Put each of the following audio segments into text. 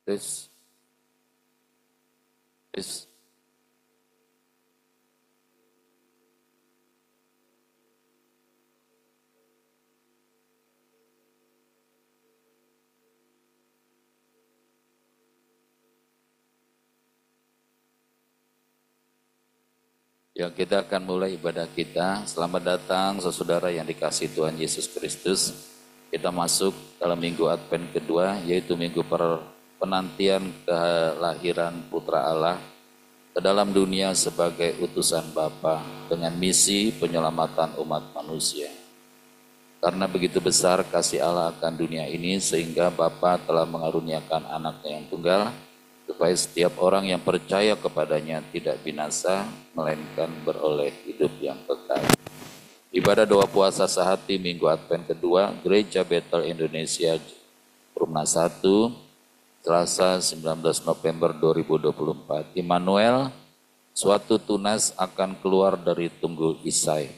Tes. Tes. Ya, kita akan mulai ibadah kita. Selamat datang saudara yang dikasihi Tuhan Yesus Kristus. Kita masuk dalam minggu Advent kedua, yaitu minggu penantian kelahiran Putra Allah ke dalam dunia sebagai utusan Bapa dengan misi penyelamatan umat manusia. Karena begitu besar kasih Allah akan dunia ini, sehingga Bapa telah mengaruniakan anaknya yang tunggal, supaya setiap orang yang percaya kepadanya tidak binasa, melainkan beroleh hidup yang kekal. Ibadah doa puasa sehati minggu Advent kedua, Gereja Bethel Indonesia, Rumah 1, Selasa 19 November 2024. Immanuel, suatu tunas akan keluar dari tunggul Isai,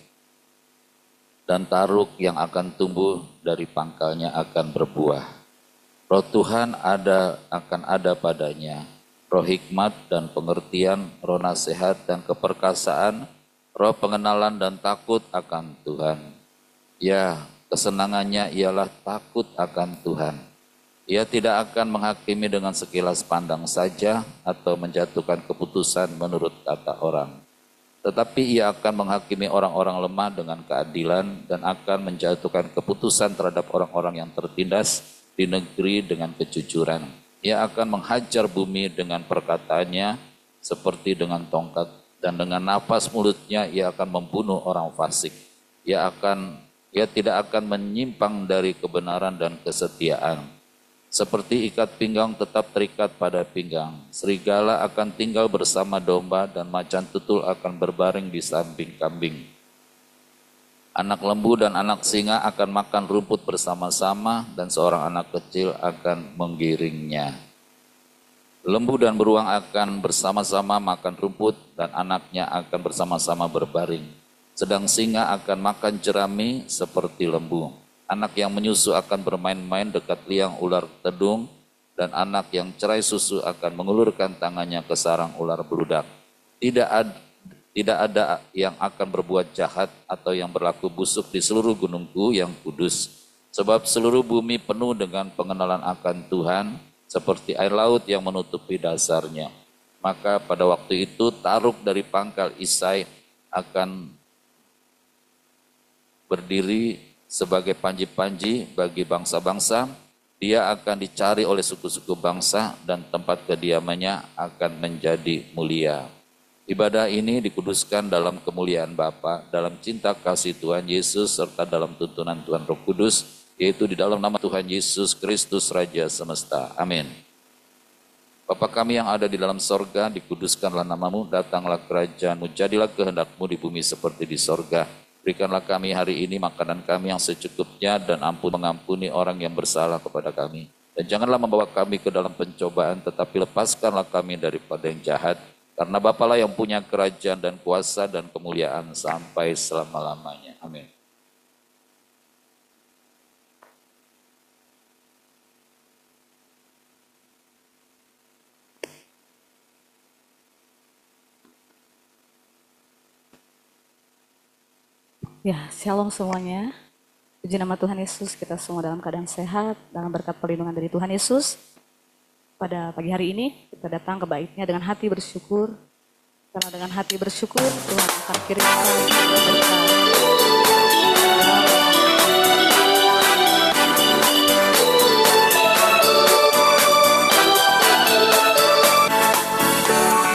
dan taruk yang akan tumbuh dari pangkalnya akan berbuah. Roh Tuhan akan ada padanya, roh hikmat dan pengertian, roh nasihat dan keperkasaan, roh pengenalan dan takut akan Tuhan. Ya, kesenangannya ialah takut akan Tuhan. Ia tidak akan menghakimi dengan sekilas pandang saja atau menjatuhkan keputusan menurut kata orang. Tetapi ia akan menghakimi orang-orang lemah dengan keadilan dan akan menjatuhkan keputusan terhadap orang-orang yang tertindas di negeri dengan kejujuran. Ia akan menghajar bumi dengan perkataannya seperti dengan tongkat, dan dengan napas mulutnya ia akan membunuh orang fasik. Ia tidak akan menyimpang dari kebenaran dan kesetiaan. Seperti ikat pinggang tetap terikat pada pinggang, serigala akan tinggal bersama domba dan macan tutul akan berbaring di samping kambing. Anak lembu dan anak singa akan makan rumput bersama-sama, dan seorang anak kecil akan menggiringnya. Lembu dan beruang akan bersama-sama makan rumput, dan anaknya akan bersama-sama berbaring. Sedang singa akan makan jerami seperti lembu. Anak yang menyusu akan bermain-main dekat liang ular tedung, dan anak yang cerai susu akan mengulurkan tangannya ke sarang ular beludak. Tidak ada yang akan berbuat jahat atau yang berlaku busuk di seluruh gunungku yang kudus. Sebab seluruh bumi penuh dengan pengenalan akan Tuhan, seperti air laut yang menutupi dasarnya. Maka pada waktu itu taruk dari pangkal Isai akan berdiri sebagai panji-panji bagi bangsa-bangsa. Dia akan dicari oleh suku-suku bangsa, dan tempat kediamannya akan menjadi mulia. Ibadah ini dikuduskan dalam kemuliaan Bapa, dalam cinta kasih Tuhan Yesus, serta dalam tuntunan Tuhan Roh Kudus, yaitu di dalam nama Tuhan Yesus Kristus Raja semesta. Amin. Bapa kami yang ada di dalam sorga, dikuduskanlah namamu, datanglah kerajaanmu, jadilah kehendakmu di bumi seperti di sorga. Berikanlah kami hari ini makanan kami yang secukupnya, dan mengampuni orang yang bersalah kepada kami. Dan janganlah membawa kami ke dalam pencobaan, tetapi lepaskanlah kami daripada yang jahat. Karena Bapalah yang punya kerajaan dan kuasa dan kemuliaan sampai selama-lamanya. Amin. Ya, shalom semuanya. Puji nama Tuhan Yesus, kita semua dalam keadaan sehat, dalam berkat perlindungan dari Tuhan Yesus. Pada pagi hari ini, kita datang ke bait-Nya dengan hati bersyukur. Karena dengan hati bersyukur, Tuhan akan kirimkan berkat.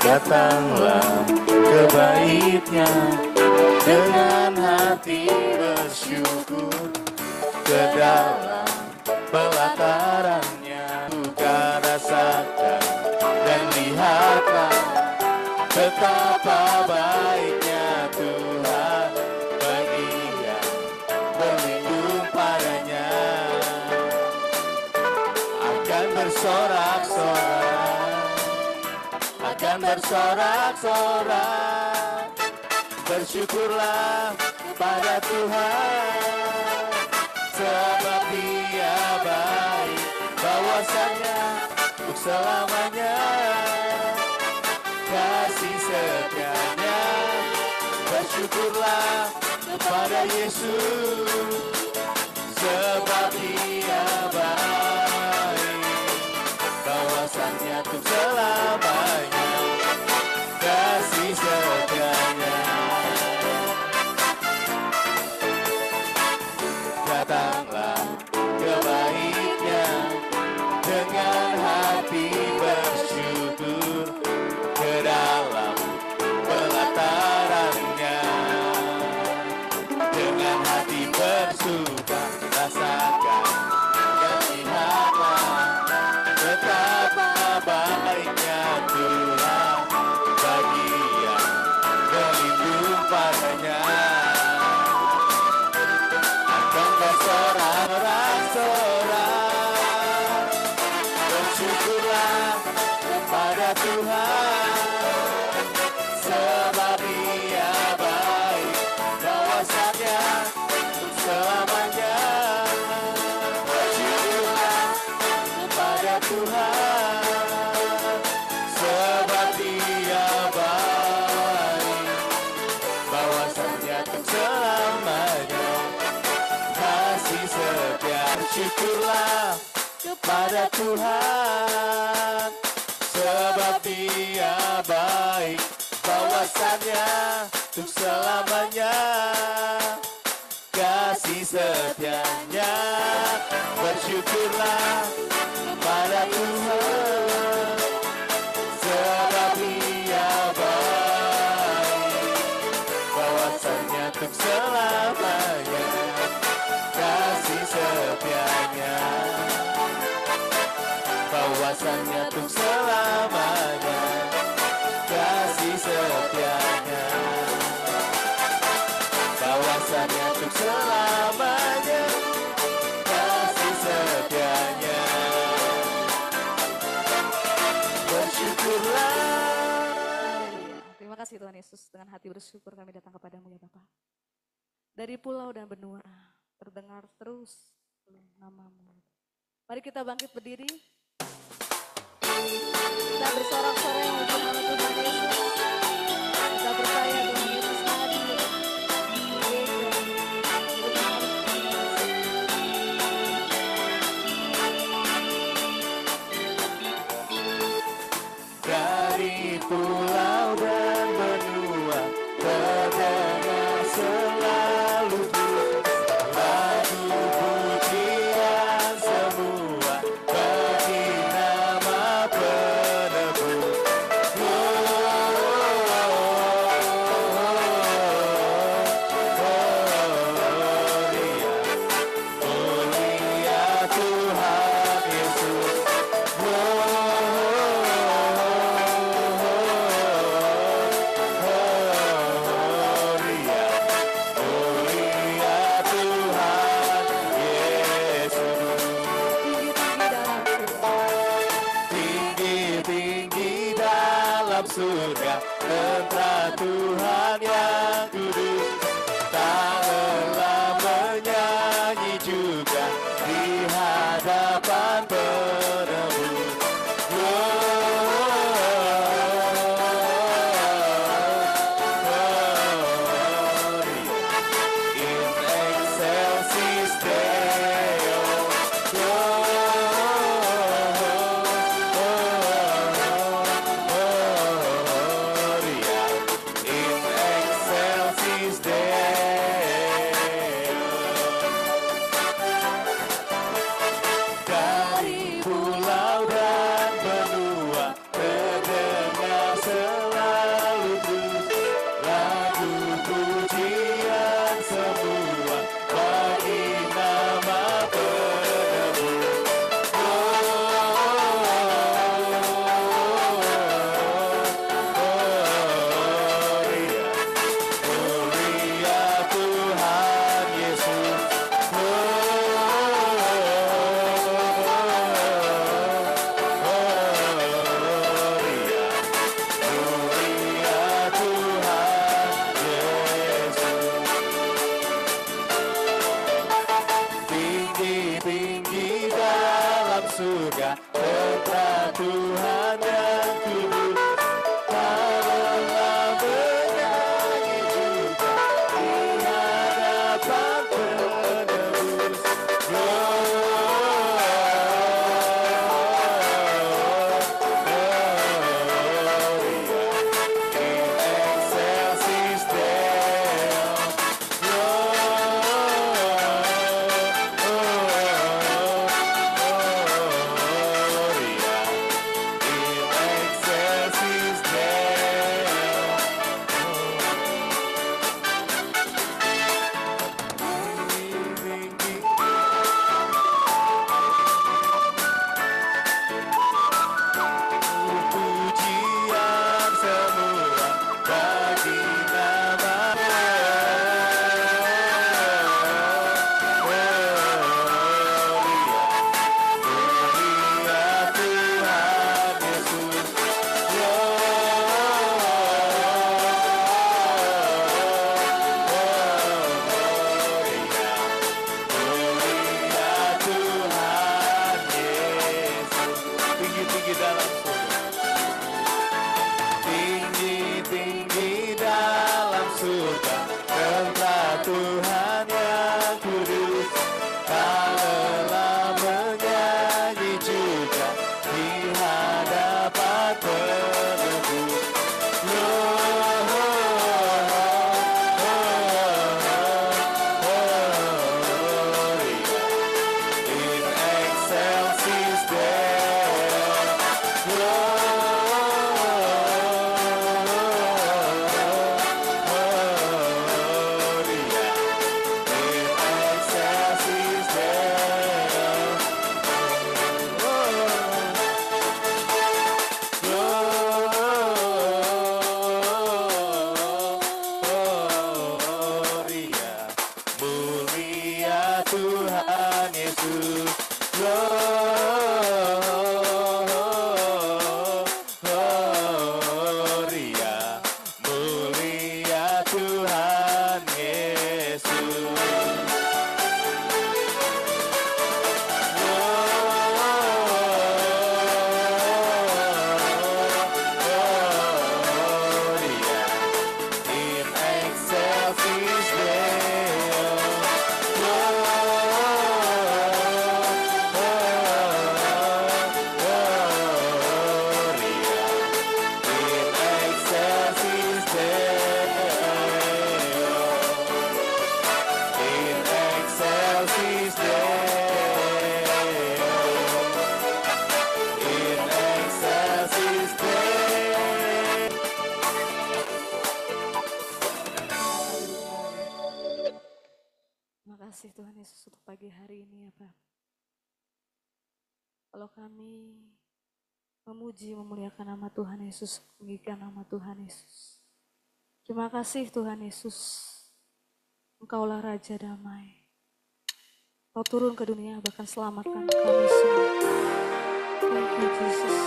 Datanglah ke bait-Nya dengan hati bersyukur, ke dalam pelatarannya buka rasakan dan lihatlah betapa baiknya Tuhan bagi yang berlindung padanya. Akan bersorak-sorak, bersyukurlah pada Tuhan, sebab Dia baik, bahwasanya untuk selamanya. Kasih setianya, bersyukurlah kepada Yesus, sebab Dia baik, bahwasannya untuk selamanya. Kasih setianya, datanglah ke bait-Nya dengan hati bersyukur, ke dalam pelataran-Nya dengan hati bersuka. Rasakan dan lihatlah betapa baiknya Tuhan bagi yang berlindung padanya. Akan bersorak-sorak, bersyukurlah kepada Tuhan, sebab Dia baik, bahwasannya untuk selamanya. Bersyukurlah kepada Tuhan, sebab Dia baik, bahwasannya untuk selamanya. Kasih setia, bersyukurlah kepada Tuhan, sebab Dia baik, bahwasannya untuk selamanya. Kasih setianya, bersyukurlah kepada Tuhan, sebab Dia baik, bahwasannya untuk selamanya. Kasih setianya, bahwasannya untuk selamanya. Kasih setianya, bahwasannya untuk selamanya. Kasih setianya, bersyukurlah. Terima kasih Tuhan Yesus, dengan hati bersyukur kami datang kepadamu ya Bapa. Dari pulau dan benua terdengar terus namamu. Mari kita bangkit berdiri. Kita bersorak-sorai memuji nama Tuhan Yesus. Kita percaya Tuhan Yesus hadir. Dari pulau dan benua terdengar selalu lagu pujian semua bagi nama penebus. Mulia Tuhan Yesus. Surga, tentang Tuhan yang kudus, tak lelah menyanyi juga di hadapan penebus. In excelsis Deo, dari pulau dan benua terdengar selalu terus lagu pujian semua bagi nama penebus. Mulia Tuhan Yesus. Tinggi-tinggi dalam surga Templah Tuhan yang kudus, malamlah bernyanyi juga di hadapan penebus. Pujian semula bagi nama-Mu. Mulia Tuhan Yesus. Mulia Tuhan Yesus. Tinggi-tinggi dalam surga. Tinggi-tinggi dalam surga, templah Tuhan yang kudus. Kalelah menyanyi juga di hadapan penebus. Gloria in excelsis Deo. Mulia Tuhan Yesus. Gloria, mulia Tuhan Yesus. Gloria in excelsis Deo. Terima kasih Tuhan Yesus untuk pagi hari ini ya Pak. Kalau kami memuji, memuliakan nama Tuhan Yesus, meninggikan nama Tuhan Yesus. Terima kasih Tuhan Yesus, Engkaulah Raja Damai. Kau turun ke dunia bahkan selamatkan kami semua. Thank you Jesus.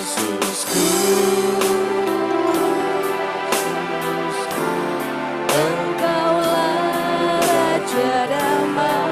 Yesusku, Engkaulah Raja Damai.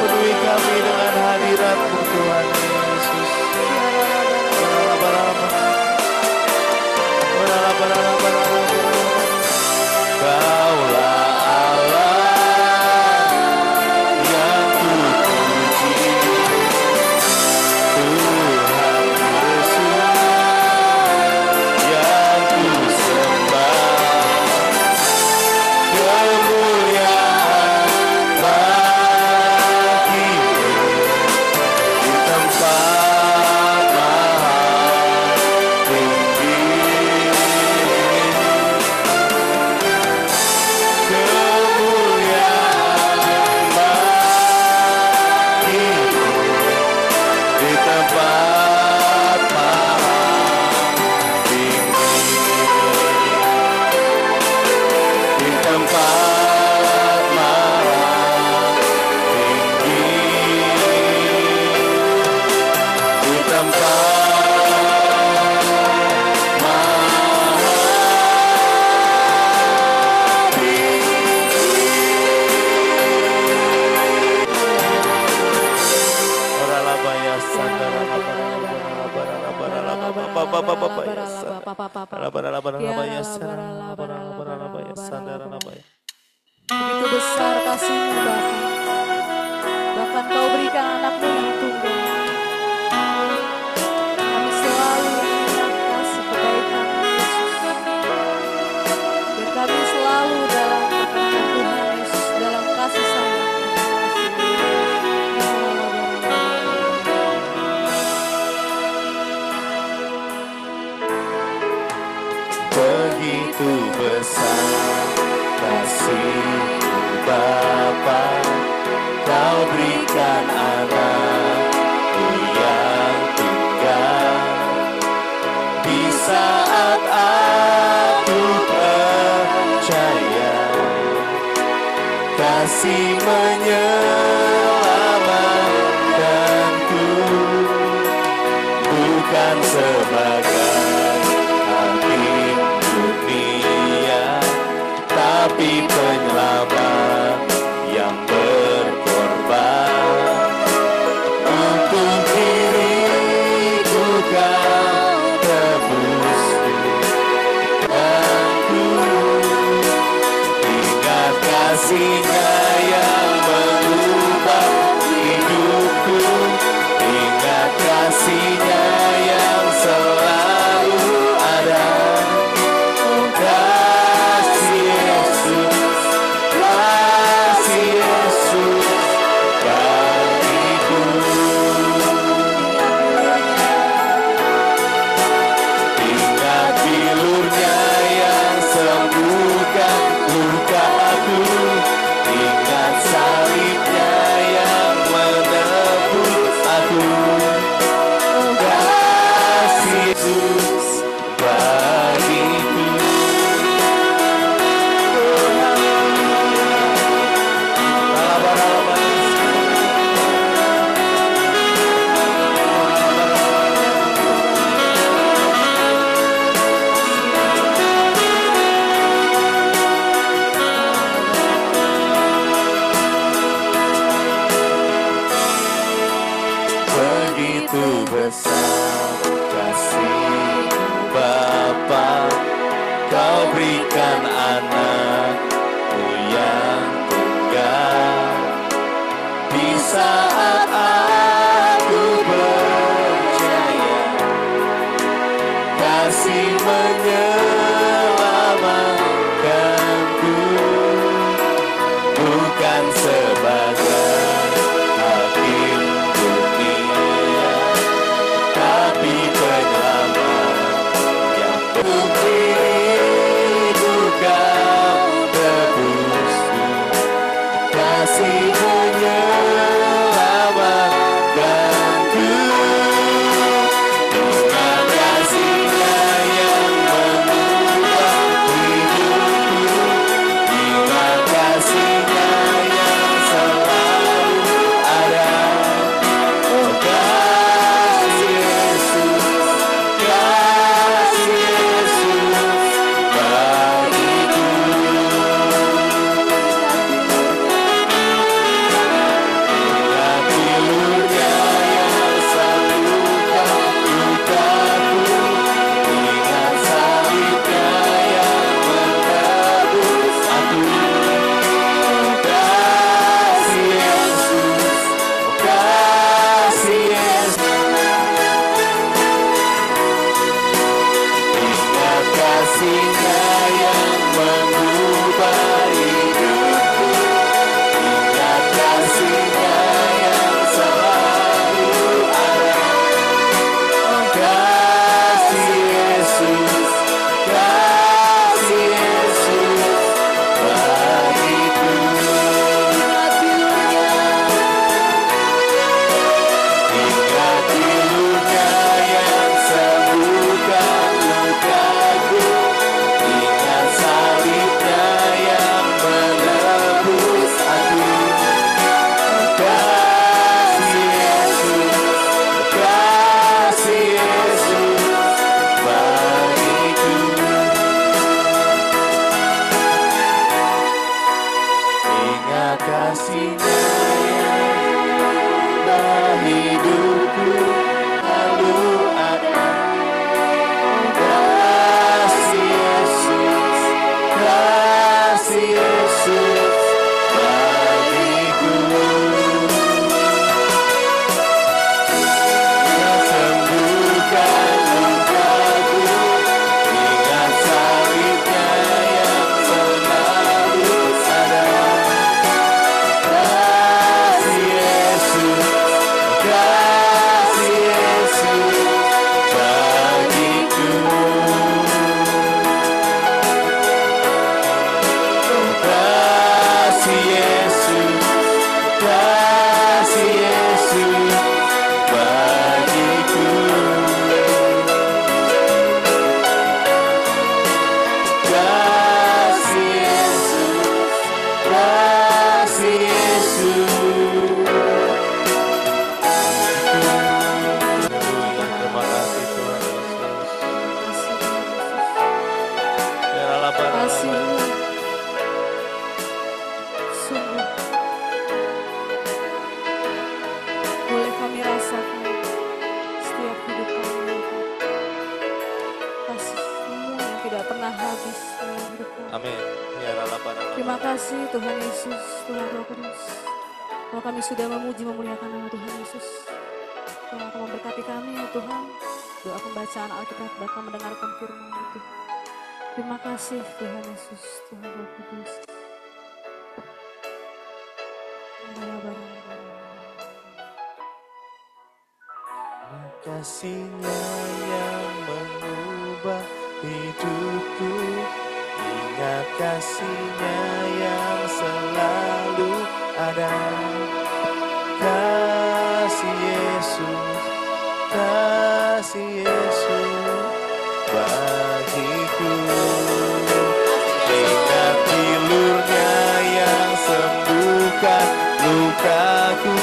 Penuhi kami dengan hadirat-Mu Tuhan Yesus. Kaulah Allah yang kupuji, Tuhan Yesus yang kusembah, kemuliaan bagimu di tempat maha tinggi. Kemuliaan bagimu di tempat maha tinggi, di tempat maha tinggi, di tempat maha Begitu besar kasih-Mu Bapa. Bahkan Kau berikan anak-Mu yang tunggal. Kami selalu ingat kasih kebaikan Yesus. Dan kami selalu dalam perkenan Tuhan Yesus, dalam kasih sayang. begitu besar kasih-Mu Bapa, Kau berikan anak-Mu yang tunggal. Di saat aku percaya, kasih menyelamatkanku, bukan sebagai hakim dunia, tapi penyelamat yang berkorban. Untuk diriku Kau tebus aku, ingat kasih-Nya yang mengubah hidupku, ingat kasih-Nya yang selalu ada. Oh, kasih Yesus, kasih Yesus bagiku. Ingat bilur-Nya yang sembuhkan luka aku, ingat salib-Nya yang menebus aku. Oh, kasih Yesus bagiku. Begitu besar kasih-Mu Bapa, Kau berikan anak-Mu yang tunggal. Di saat aku percaya, kasih menyelamatkanku, bukan sebagai hakim dunia, tapi penyelamat yang diriku Kau tebus. Kasih menyelamatkanku, ingat kasih-Nya yang mengubah hidupku, ingat kasih-Nya yang selalu ada. Oh, kasih Yesus, kasih Yesus bagiku. kasih-Nya yang hidupku lalu ada. Kasih Yesus, kasih Yesus bagiku. Kau sembuhkan lukaku, ingat salibnya yang selalu ada. Kasih Yesus, kasih Yesus bagiku. Kasih Yesus, kasih Yesus bagiku. Kasih Yesus, kasih Yesus. Terima kasih Tuhan Yesus. Kasih sungguh boleh kami rasakan setiap hidup kami. Kasih-Mu yang tidak pernah habis dalam hidup kami. Amin. Ya Terima kasih Tuhan Yesus, Tuhan Roh Kudus. Kalau kami sudah memuji memuliakan nama Tuhan Yesus, Tuhan akan memberkati kami ya Tuhan. Doa pembacaan Alkitab bahkan mendengarkan firman itu. Terima kasih Tuhan Yesus, Tuhan Roh Kudus. Kasih-Nya yang mengubah hidupku, ingat kasih-Nya yang selalu ada. Kasih Yesus, kasih Yesus bagiku. Ingat pilur-Nya yang sembuhkan lukaku,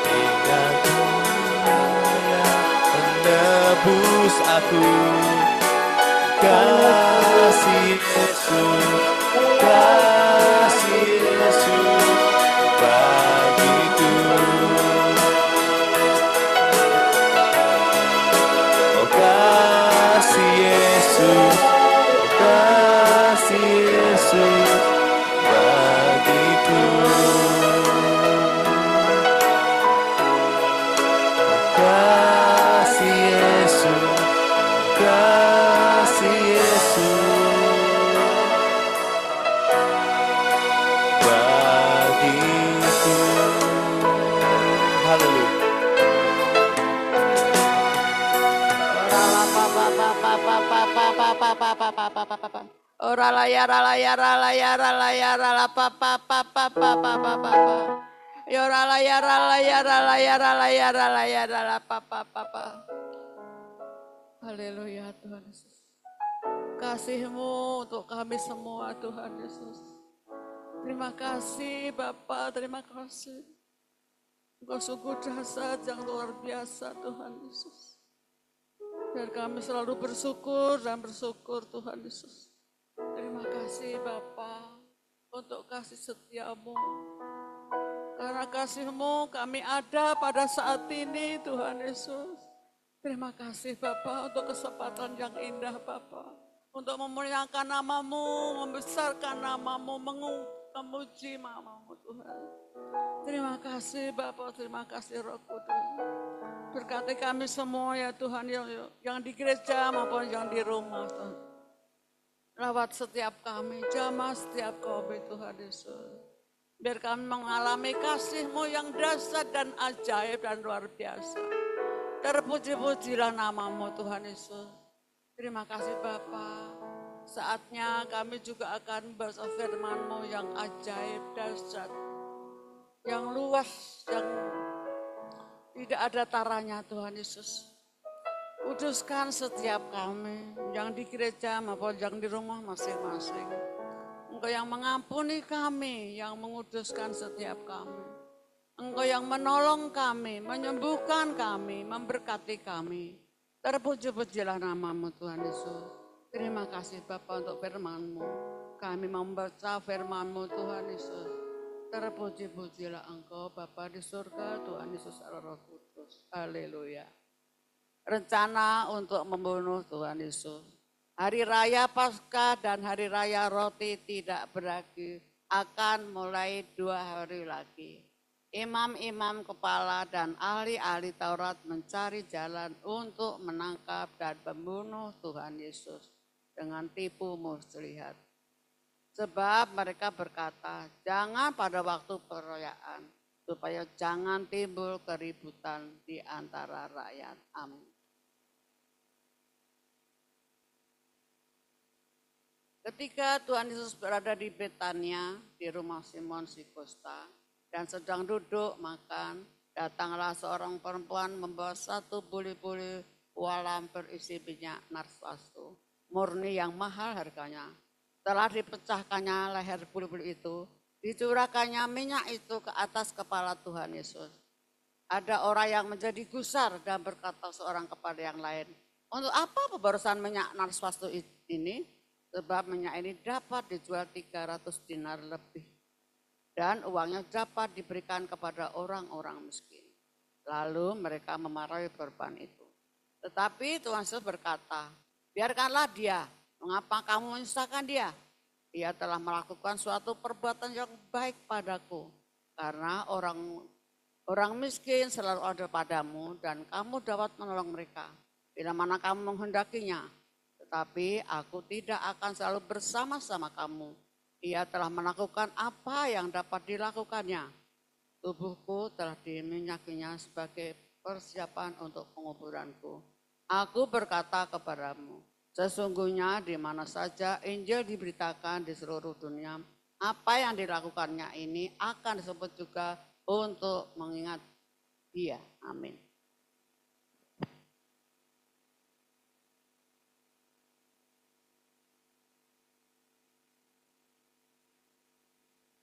ingat menebus aku. Kasih Yesus, kasih Yesus bagiku. Oh kasih Yesus, kasih Yesus bagiku. Kasih Yesus, kasih Yesus bagiku. Haleluya. Orala yara la yara la yara la yara la pa pa pa pa pa pa pa pa pa. Yorala yara la yara la yara la yara la yara la pa pa pa pa. Haleluya Tuhan Yesus. Kasih-Mu untuk kami semua Tuhan Yesus. Terima kasih Bapa, terima kasih. Engkau sungguh dahsyat yang luar biasa Tuhan Yesus. Dan kami selalu bersyukur dan bersyukur Tuhan Yesus. Terima kasih Bapa untuk kasih setia-Mu. Karena kasih-Mu kami ada pada saat ini Tuhan Yesus. Terima kasih Bapa untuk kesempatan yang indah Bapa. Untuk memuliakan nama-Mu, membesarkan nama-Mu, memuji nama-Mu Tuhan. Terima kasih Bapa, terima kasih Roh Kudus. Berkati kami semua ya Tuhan yang di gereja maupun yang di rumah Tuhan. Rawat setiap kami, jamah setiap kami Tuhan Yesus. Biar kami mengalami kasih-Mu yang dahsyat dan ajaib dan luar biasa. Terpuji-pujilah nama-Mu Tuhan Yesus. Terima kasih Bapa. Saatnya kami juga akan membaca firman-Mu yang ajaib, dahsyat, yang luas, yang tidak ada taranya Tuhan Yesus. Kuduskan setiap kami, yang di gereja maupun yang di rumah masing-masing. Engkau yang mengampuni kami, yang menguduskan setiap kami. Engkau yang menolong kami, menyembuhkan kami, memberkati kami. Terpuji-pujilah nama-Mu Tuhan Yesus. Terima kasih Bapa untuk firman-Mu. Kami membaca firman-Mu Tuhan Yesus. Terpuji-pujilah Engkau Bapa di surga, Tuhan Yesus Allah Roh Kudus. Haleluya. Rencana untuk membunuh Tuhan Yesus. Hari Raya Paskah dan Hari Raya Roti Tidak Beragi akan mulai 2 hari lagi. Imam-imam kepala dan ahli-ahli Taurat mencari jalan untuk menangkap dan membunuh Tuhan Yesus dengan tipu muslihat. Sebab mereka berkata, jangan pada waktu perayaan, supaya jangan timbul keributan di antara rakyat. Amin. Ketika Tuhan Yesus berada di Betania, di rumah Simon si Kusta, dan sedang duduk makan, datanglah seorang perempuan membawa 1 buli-buli walam berisi minyak narwastu, murni yang mahal harganya. Setelah dipecahkannya leher buli-buli itu, dicurahkannya minyak itu ke atas kepala Tuhan Yesus. Ada orang yang menjadi gusar dan berkata seorang kepada yang lain, untuk apa pemborosan minyak narwastu ini? Sebab minyak ini dapat dijual 300 dinar lebih. Dan uangnya dapat diberikan kepada orang-orang miskin. Lalu mereka memarahi korban itu. Tetapi Tuhan Yesus berkata, biarkanlah dia, mengapa kamu menyusahkan dia? Dia telah melakukan suatu perbuatan yang baik padaku. Karena orang miskin selalu ada padamu dan kamu dapat menolong mereka. Bila mana kamu menghendakinya. Tetapi aku tidak akan selalu bersama-sama kamu. Ia telah melakukan apa yang dapat dilakukannya. Tubuhku telah diminyakinya sebagai persiapan untuk penguburanku. Aku berkata kepadamu, sesungguhnya di mana saja Injil diberitakan di seluruh dunia, apa yang dilakukannya ini akan disebut juga untuk mengingat dia. Amin.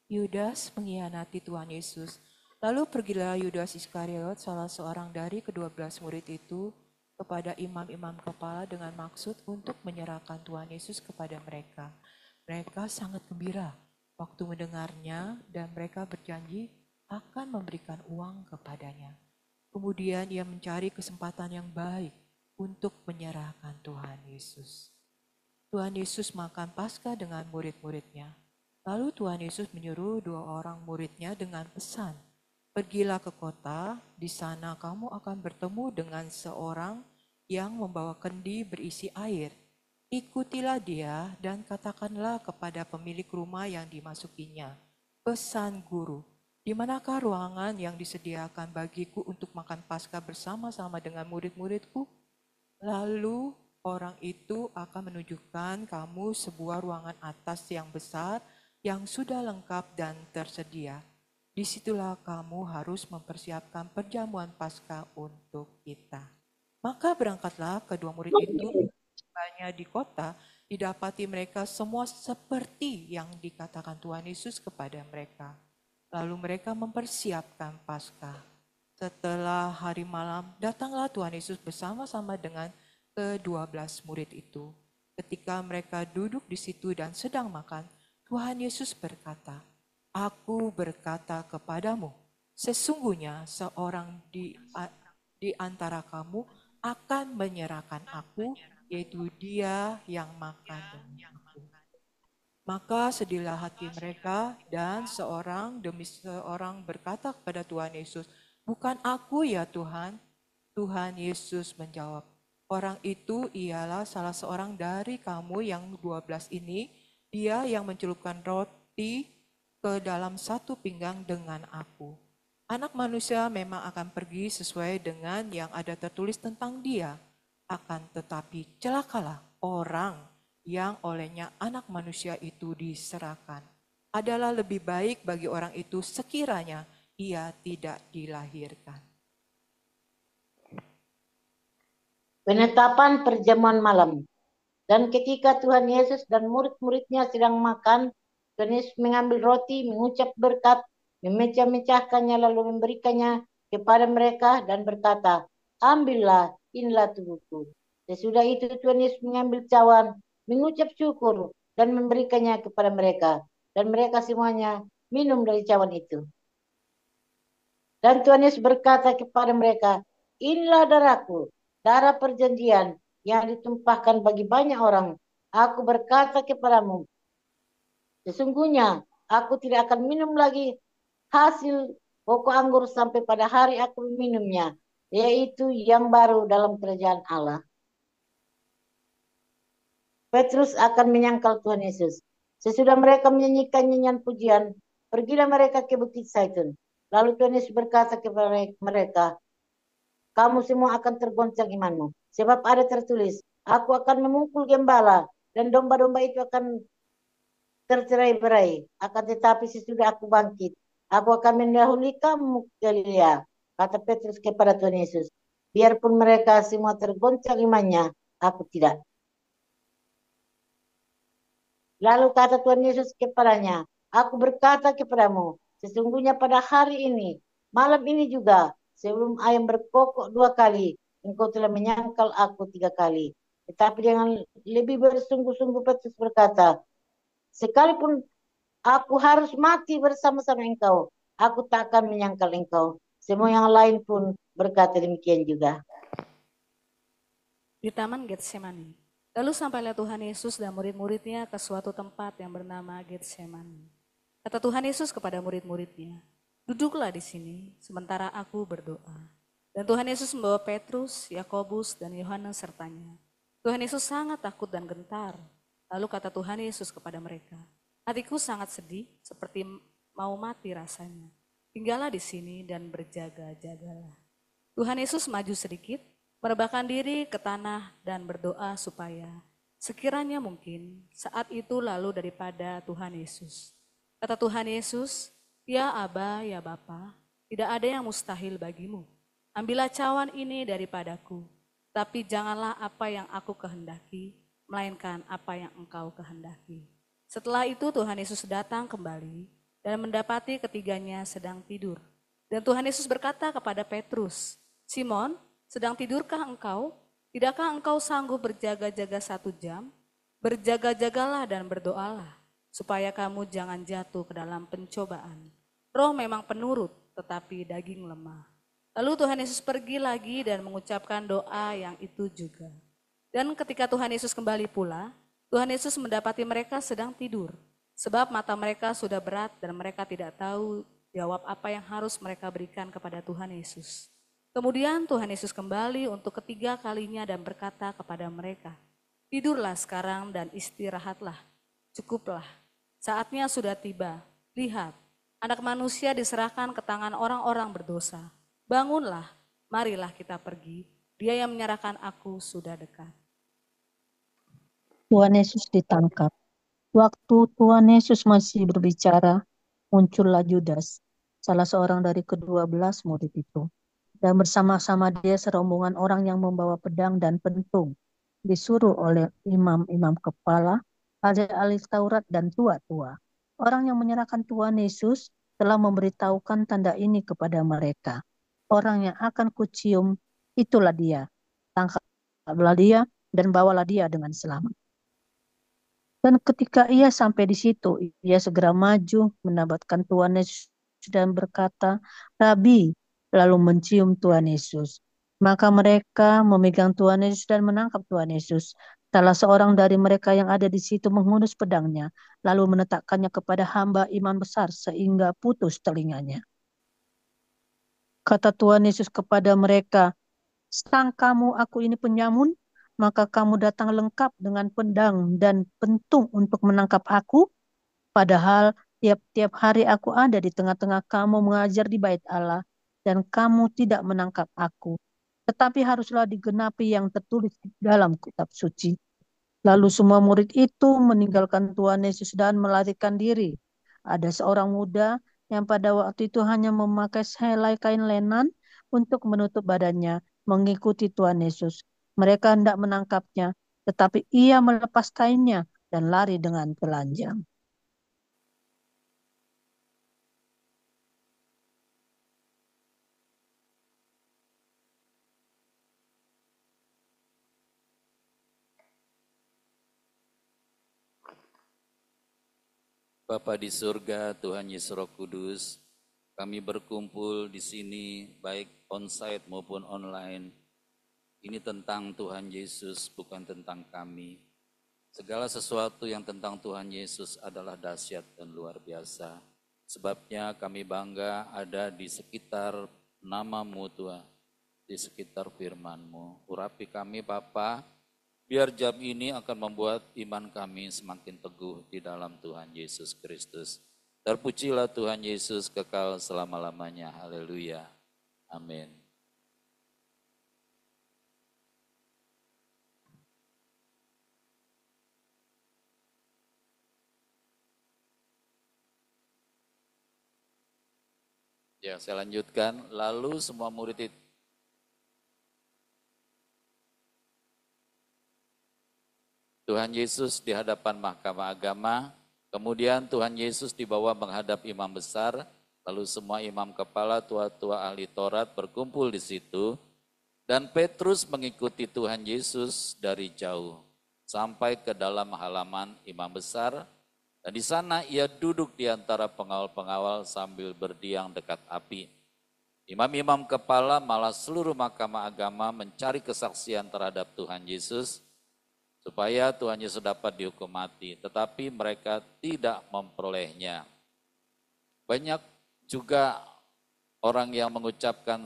Yudas mengkhianati Tuhan Yesus. Lalu pergilah Yudas Iskariot, salah seorang dari ke-12 murid itu, kepada imam-imam kepala dengan maksud untuk menyerahkan Tuhan Yesus kepada mereka. Mereka sangat gembira waktu mendengarnya dan mereka berjanji akan memberikan uang kepadanya. Kemudian ia mencari kesempatan yang baik untuk menyerahkan Tuhan Yesus. Tuhan Yesus makan Paskah dengan murid-muridnya. Lalu Tuhan Yesus menyuruh 2 orang muridnya dengan pesan, pergilah ke kota, di sana kamu akan bertemu dengan seorang yang membawa kendi berisi air. Ikutilah dia dan katakanlah kepada pemilik rumah yang dimasukinya, pesan guru, di manakah ruangan yang disediakan bagiku untuk makan Paskah bersama-sama dengan murid-muridku? Lalu orang itu akan menunjukkan kamu sebuah ruangan atas yang besar, yang sudah lengkap dan tersedia. Disitulah kamu harus mempersiapkan perjamuan Paskah untuk kita. Maka berangkatlah kedua murid itu, tibanya di kota, didapati mereka semua seperti yang dikatakan Tuhan Yesus kepada mereka. Lalu mereka mempersiapkan Paskah. Setelah hari malam, datanglah Tuhan Yesus bersama-sama dengan ke-12 murid itu. Ketika mereka duduk di situ dan sedang makan, Tuhan Yesus berkata, aku berkata kepadamu, sesungguhnya seorang di antara kamu akan menyerahkan aku, yaitu dia yang makan dengan aku. Maka sedihlah hati mereka dan seorang demi seorang berkata kepada Tuhan Yesus, bukan aku ya Tuhan. Tuhan Yesus menjawab, orang itu ialah salah seorang dari kamu yang 12 ini, dia yang mencelupkan roti ke dalam 1 pinggang dengan aku. Anak manusia memang akan pergi sesuai dengan yang ada tertulis tentang dia. Akan tetapi celakalah orang yang olehnya anak manusia itu diserahkan. Adalah lebih baik bagi orang itu sekiranya ia tidak dilahirkan. Penetapan perjamuan malam. Dan ketika Tuhan Yesus dan murid-muridnya sedang makan, Tuhan Yesus mengambil roti, mengucap berkat, memecah-mecahkannya lalu memberikannya kepada mereka dan berkata, ambillah, inilah tubuhku. Sesudah itu Tuhan Yesus mengambil cawan, mengucap syukur dan memberikannya kepada mereka. Dan mereka semuanya minum dari cawan itu. Dan Tuhan Yesus berkata kepada mereka, inilah darahku, darah perjanjian yang ditumpahkan bagi banyak orang. Aku berkata kepadamu, sesungguhnya aku tidak akan minum lagi hasil pokok anggur sampai pada hari aku minumnya, yaitu yang baru dalam kerajaan Allah. Petrus akan menyangkal Tuhan Yesus. Sesudah mereka menyanyikan nyanyian pujian, pergilah mereka ke Bukit Zaitun. Lalu Tuhan Yesus berkata kepada mereka, kamu semua akan tergoncang imanmu. Sebab ada tertulis, aku akan memukul gembala, dan domba-domba itu akan tercerai-berai. Akan tetapi sesudah aku bangkit, aku akan mendahului kamu ke Galilea. Kata Petrus kepada Tuhan Yesus, biarpun mereka semua tergoncang imannya, aku tidak. Lalu kata Tuhan Yesus kepadanya, aku berkata kepadamu, sesungguhnya pada hari ini, malam ini juga, sebelum ayam berkokok 2 kali, engkau telah menyangkal aku 3 kali. Tetapi dengan lebih bersungguh-sungguh Petrus berkata, sekalipun aku harus mati bersama-sama engkau, aku tak akan menyangkal engkau. Semua yang lain pun berkata demikian juga. Di Taman Getsemani. Lalu sampailah Tuhan Yesus dan murid-muridnya ke suatu tempat yang bernama Getsemani. Kata Tuhan Yesus kepada murid-muridnya, duduklah di sini sementara aku berdoa. Dan Tuhan Yesus membawa Petrus, Yakobus, dan Yohanes sertanya. Tuhan Yesus sangat takut dan gentar. Lalu kata Tuhan Yesus kepada mereka, hatiku sangat sedih seperti mau mati rasanya. Tinggallah di sini dan berjaga-jagalah. Tuhan Yesus maju sedikit, merebahkan diri ke tanah dan berdoa supaya sekiranya mungkin saat itu lalu daripada Tuhan Yesus. Kata Tuhan Yesus, ya Aba, ya Bapa, tidak ada yang mustahil bagimu. Ambillah cawan ini daripadaku, tapi janganlah apa yang aku kehendaki, melainkan apa yang engkau kehendaki. Setelah itu Tuhan Yesus datang kembali dan mendapati ketiganya sedang tidur. Dan Tuhan Yesus berkata kepada Petrus, Simon, sedang tidurkah engkau? Tidakkah engkau sanggup berjaga-jaga 1 jam? Berjaga-jagalah dan berdoalah, supaya kamu jangan jatuh ke dalam pencobaan. Roh memang penurut, tetapi daging lemah. Lalu Tuhan Yesus pergi lagi dan mengucapkan doa yang itu juga. Dan ketika Tuhan Yesus kembali pula, Tuhan Yesus mendapati mereka sedang tidur, sebab mata mereka sudah berat dan mereka tidak tahu jawab apa yang harus mereka berikan kepada Tuhan Yesus. Kemudian Tuhan Yesus kembali untuk ketiga kalinya dan berkata kepada mereka, tidurlah sekarang dan istirahatlah, cukuplah, saatnya sudah tiba. Lihat, Anak Manusia diserahkan ke tangan orang-orang berdosa. Bangunlah, marilah kita pergi, Dia yang menyerahkan aku sudah dekat. Tuhan Yesus ditangkap. Waktu Tuhan Yesus masih berbicara, muncullah Yudas, salah seorang dari ke-12 murid itu. Dan bersama-sama dia serombongan orang yang membawa pedang dan pentung, disuruh oleh imam-imam kepala, ahli-ahli Taurat dan tua-tua. Orang yang menyerahkan Tuhan Yesus telah memberitahukan tanda ini kepada mereka. Orang yang akan kucium, itulah dia. Tangkaplah dia dan bawalah dia dengan selamat. Dan ketika ia sampai di situ, ia segera maju mendapatkan Tuhan Yesus dan berkata, Rabi, lalu mencium Tuhan Yesus. Maka mereka memegang Tuhan Yesus dan menangkap Tuhan Yesus. Salah seorang dari mereka yang ada di situ menghunus pedangnya, lalu menetapkannya kepada hamba imam besar sehingga putus telinganya. Kata Tuhan Yesus kepada mereka, sangkamu aku ini penyamun? Maka kamu datang lengkap dengan pedang dan pentung untuk menangkap aku? Padahal tiap-tiap hari aku ada di tengah-tengah kamu mengajar di bait Allah, dan kamu tidak menangkap aku. Tetapi haruslah digenapi yang tertulis di dalam kitab suci. Lalu semua murid itu meninggalkan Tuhan Yesus dan melarikan diri. Ada seorang muda yang pada waktu itu hanya memakai sehelai kain lenan untuk menutup badannya, mengikuti Tuhan Yesus. Mereka hendak menangkapnya, tetapi ia melepas kainnya dan lari dengan telanjang. Bapa di surga, Tuhan Yesus Roh Kudus, kami berkumpul di sini baik onsite maupun online. Ini tentang Tuhan Yesus, bukan tentang kami. Segala sesuatu yang tentang Tuhan Yesus adalah dahsyat dan luar biasa. Sebabnya kami bangga ada di sekitar nama-Mu Tuhan, di sekitar firman-Mu. Urapi kami Bapa, biar jam ini akan membuat iman kami semakin teguh di dalam Tuhan Yesus Kristus. Terpujilah Tuhan Yesus kekal selama-lamanya. Haleluya. Amin. Ya, saya lanjutkan. Lalu semua murid itu Tuhan Yesus di hadapan mahkamah agama, kemudian Tuhan Yesus dibawa menghadap imam besar, lalu semua imam kepala, tua-tua ahli Taurat berkumpul di situ, dan Petrus mengikuti Tuhan Yesus dari jauh, sampai ke dalam halaman imam besar, dan di sana ia duduk di antara pengawal-pengawal sambil berdiam dekat api. Imam-imam kepala malah seluruh mahkamah agama mencari kesaksian terhadap Tuhan Yesus, supaya Tuhan Yesus dapat dihukum mati, tetapi mereka tidak memperolehnya. Banyak juga orang yang mengucapkan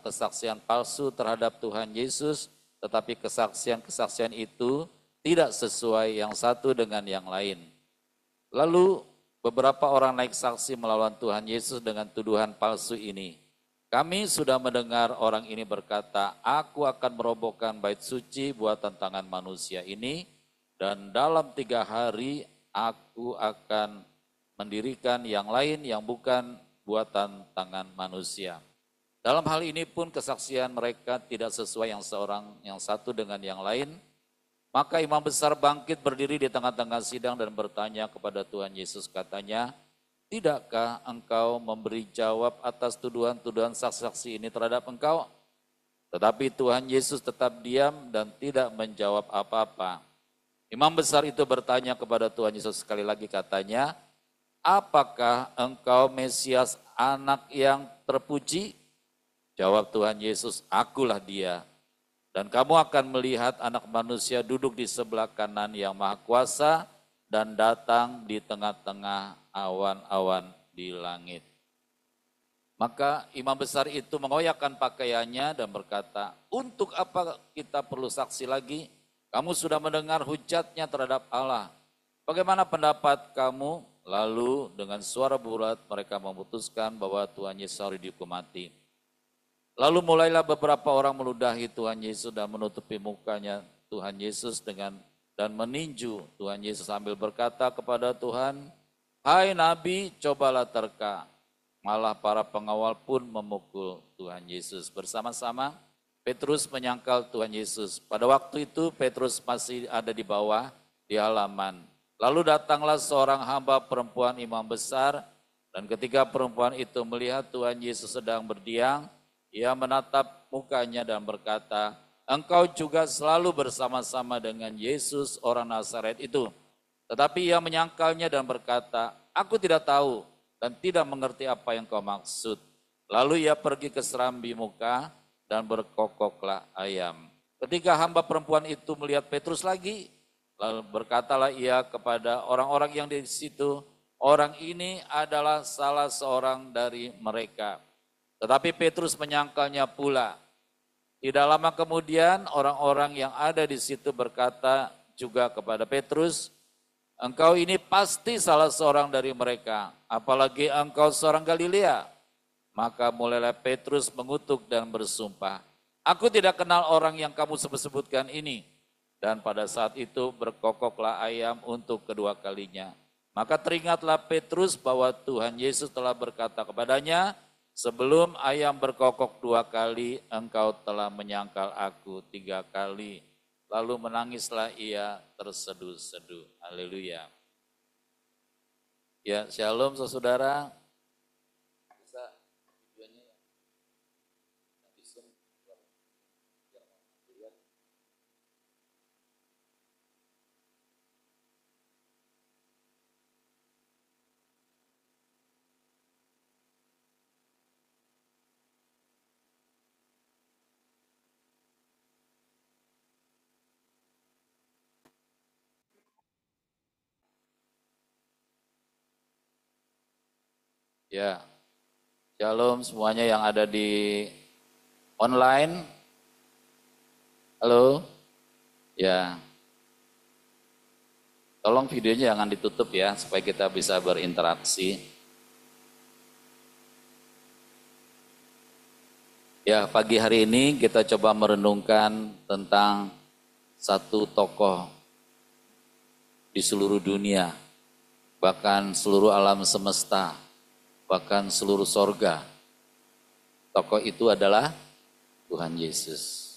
kesaksian palsu terhadap Tuhan Yesus, tetapi kesaksian-kesaksian itu tidak sesuai yang satu dengan yang lain. Lalu beberapa orang naik saksi melawan Tuhan Yesus dengan tuduhan palsu ini. Kami sudah mendengar orang ini berkata, aku akan merobohkan bait suci buatan tangan manusia ini, dan dalam 3 hari aku akan mendirikan yang lain yang bukan buatan tangan manusia. Dalam hal ini pun kesaksian mereka tidak sesuai yang satu dengan yang lain. Maka imam besar bangkit berdiri di tengah-tengah sidang dan bertanya kepada Tuhan Yesus, katanya, tidakkah engkau memberi jawab atas tuduhan-tuduhan saksi-saksi ini terhadap engkau? Tetapi Tuhan Yesus tetap diam dan tidak menjawab apa-apa. Imam besar itu bertanya kepada Tuhan Yesus sekali lagi, katanya, apakah engkau Mesias, anak yang terpuji? Jawab Tuhan Yesus, akulah dia. Dan kamu akan melihat anak manusia duduk di sebelah kanan yang maha kuasa dan datang di tengah-tengah awan-awan di langit. Maka imam besar itu mengoyakkan pakaiannya dan berkata, untuk apa kita perlu saksi lagi? Kamu sudah mendengar hujatnya terhadap Allah. Bagaimana pendapat kamu? Lalu dengan suara bulat mereka memutuskan bahwa Tuhan Yesus harus dihukum mati. Lalu mulailah beberapa orang meludahi Tuhan Yesus dan menutupi mukanya Tuhan Yesus dan meninju Tuhan Yesus sambil berkata kepada Tuhan, hai Nabi, cobalah terka. Malah para pengawal pun memukul Tuhan Yesus. Bersama-sama Petrus menyangkal Tuhan Yesus. Pada waktu itu Petrus masih ada di bawah di halaman. Lalu datanglah seorang hamba perempuan imam besar, dan ketika perempuan itu melihat Tuhan Yesus sedang berdiam, ia menatap mukanya dan berkata, engkau juga selalu bersama-sama dengan Yesus orang Nazaret itu. Tetapi ia menyangkalnya dan berkata, aku tidak tahu dan tidak mengerti apa yang kau maksud. Lalu ia pergi ke serambi muka dan berkokoklah ayam. Ketika hamba perempuan itu melihat Petrus lagi, lalu berkatalah ia kepada orang-orang yang di situ, orang ini adalah salah seorang dari mereka. Tetapi Petrus menyangkalnya pula. Tidak lama kemudian orang-orang yang ada di situ berkata juga kepada Petrus, engkau ini pasti salah seorang dari mereka, apalagi engkau seorang Galilea. Maka mulailah Petrus mengutuk dan bersumpah, aku tidak kenal orang yang kamu sebut-sebutkan ini. Dan pada saat itu berkokoklah ayam untuk kedua kalinya. Maka teringatlah Petrus bahwa Tuhan Yesus telah berkata kepadanya, sebelum ayam berkokok 2 kali, engkau telah menyangkal aku 3 kali. Lalu menangislah ia terseduh-seduh. Haleluya. Ya, shalom saudara. Bisa videonya di Zoom. Ya, shalom semuanya yang ada di online. Halo. Ya. Tolong videonya jangan ditutup ya, supaya kita bisa berinteraksi. Ya, pagi hari ini kita coba merenungkan tentang satu tokoh di seluruh dunia, bahkan seluruh alam semesta, bahkan seluruh sorga. Tokoh itu adalah Tuhan Yesus.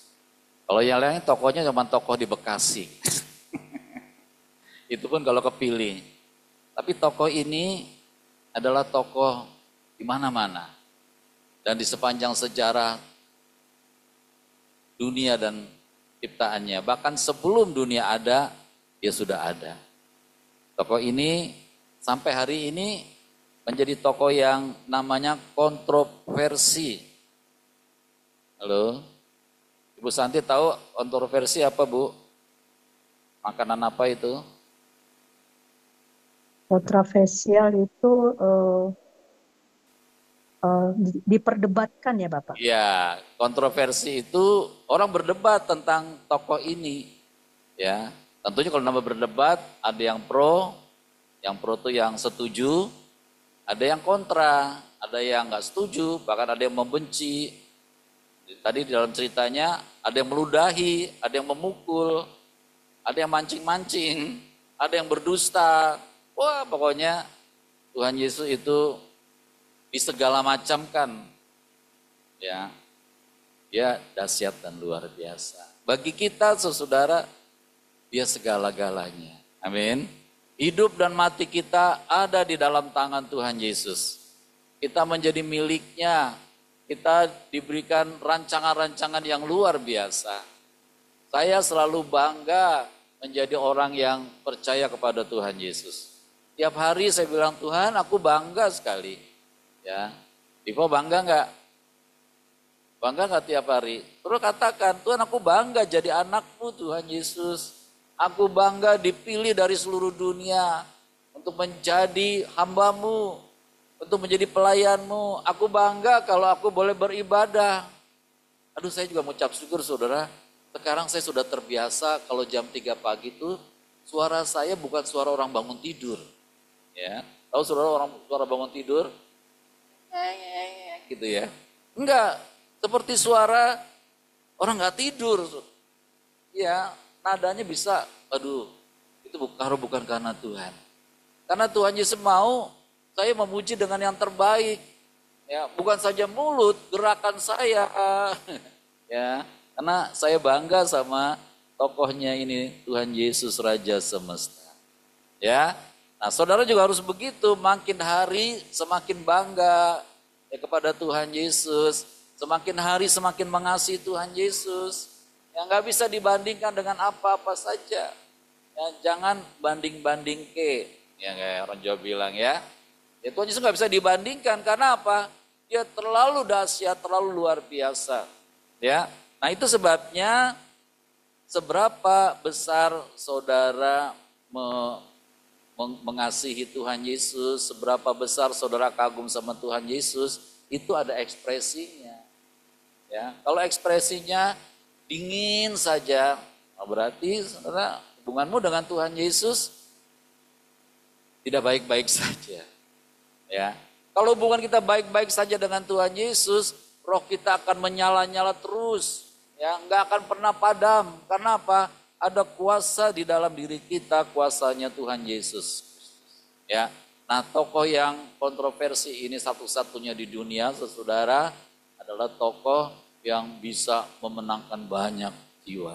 Kalau yang lain tokohnya cuma tokoh di Bekasi. Itu pun kalau kepilih. Tapi tokoh ini adalah tokoh di mana-mana. Dan di sepanjang sejarah dunia dan ciptaannya. Bahkan sebelum dunia ada, dia sudah ada. Tokoh ini sampai hari ini menjadi tokoh yang namanya kontroversi. Halo? Ibu Santi tahu kontroversi apa, Bu? Makanan apa itu? Kontroversial itu diperdebatkan ya Bapak? Ya, kontroversi itu orang berdebat tentang tokoh ini. Ya, tentunya kalau nama berdebat ada yang pro itu yang setuju, ada yang kontra, ada yang nggak setuju, bahkan ada yang membenci. Tadi di dalam ceritanya ada yang meludahi, ada yang memukul, ada yang mancing-mancing, ada yang berdusta. Wah, pokoknya Tuhan Yesus itu disegala macam kan. Ya. Dia dahsyat dan luar biasa. Bagi kita saudara, dia segala-galanya. Amin. Hidup dan mati kita ada di dalam tangan Tuhan Yesus. Kita menjadi miliknya. Kita diberikan rancangan-rancangan yang luar biasa. Saya selalu bangga menjadi orang yang percaya kepada Tuhan Yesus. Tiap hari saya bilang, Tuhan aku bangga sekali. Ya, Dipo bangga enggak? Bangga enggak tiap hari? Terus katakan, Tuhan aku bangga jadi anakmu Tuhan Yesus. Aku bangga dipilih dari seluruh dunia untuk menjadi hambamu, untuk menjadi pelayanmu. Aku bangga kalau aku boleh beribadah. Aduh, saya juga mengucap syukur saudara. Sekarang saya sudah terbiasa kalau jam 3 pagi itu suara saya bukan suara orang bangun tidur. Ya, tahu saudara suara bangun tidur? Gitu ya. Enggak, seperti suara orang nggak tidur. Ya, nadanya bisa, aduh, itu bukan karena Tuhan. Karena Tuhan Yesus mau saya memuji dengan yang terbaik. Ya, bukan saja mulut, gerakan saya. Ya, karena saya bangga sama tokohnya ini, Tuhan Yesus Raja Semesta. Ya, nah saudara juga harus begitu, makin hari semakin bangga ya kepada Tuhan Yesus. Semakin hari semakin mengasihi Tuhan Yesus. Yang gak bisa dibandingkan dengan apa-apa saja. Ya, jangan banding-banding ke. Ya kayak orang Jawa bilang ya. Ya Tuhan Yesus gak bisa dibandingkan karena apa? Dia terlalu dahsyat, terlalu luar biasa. Ya, nah itu sebabnya seberapa besar saudara mengasihi Tuhan Yesus, seberapa besar saudara kagum sama Tuhan Yesus, itu ada ekspresinya. Ya, kalau ekspresinya dingin saja, berarti saudara hubunganmu dengan Tuhan Yesus tidak baik-baik saja. Ya, kalau hubungan kita baik-baik saja dengan Tuhan Yesus, roh kita akan menyala-nyala terus. Ya, nggak akan pernah padam. Karena apa? Ada kuasa di dalam diri kita, kuasanya Tuhan Yesus. Ya, nah tokoh yang kontroversi ini satu-satunya di dunia, saudara, adalah tokoh yang bisa memenangkan banyak jiwa.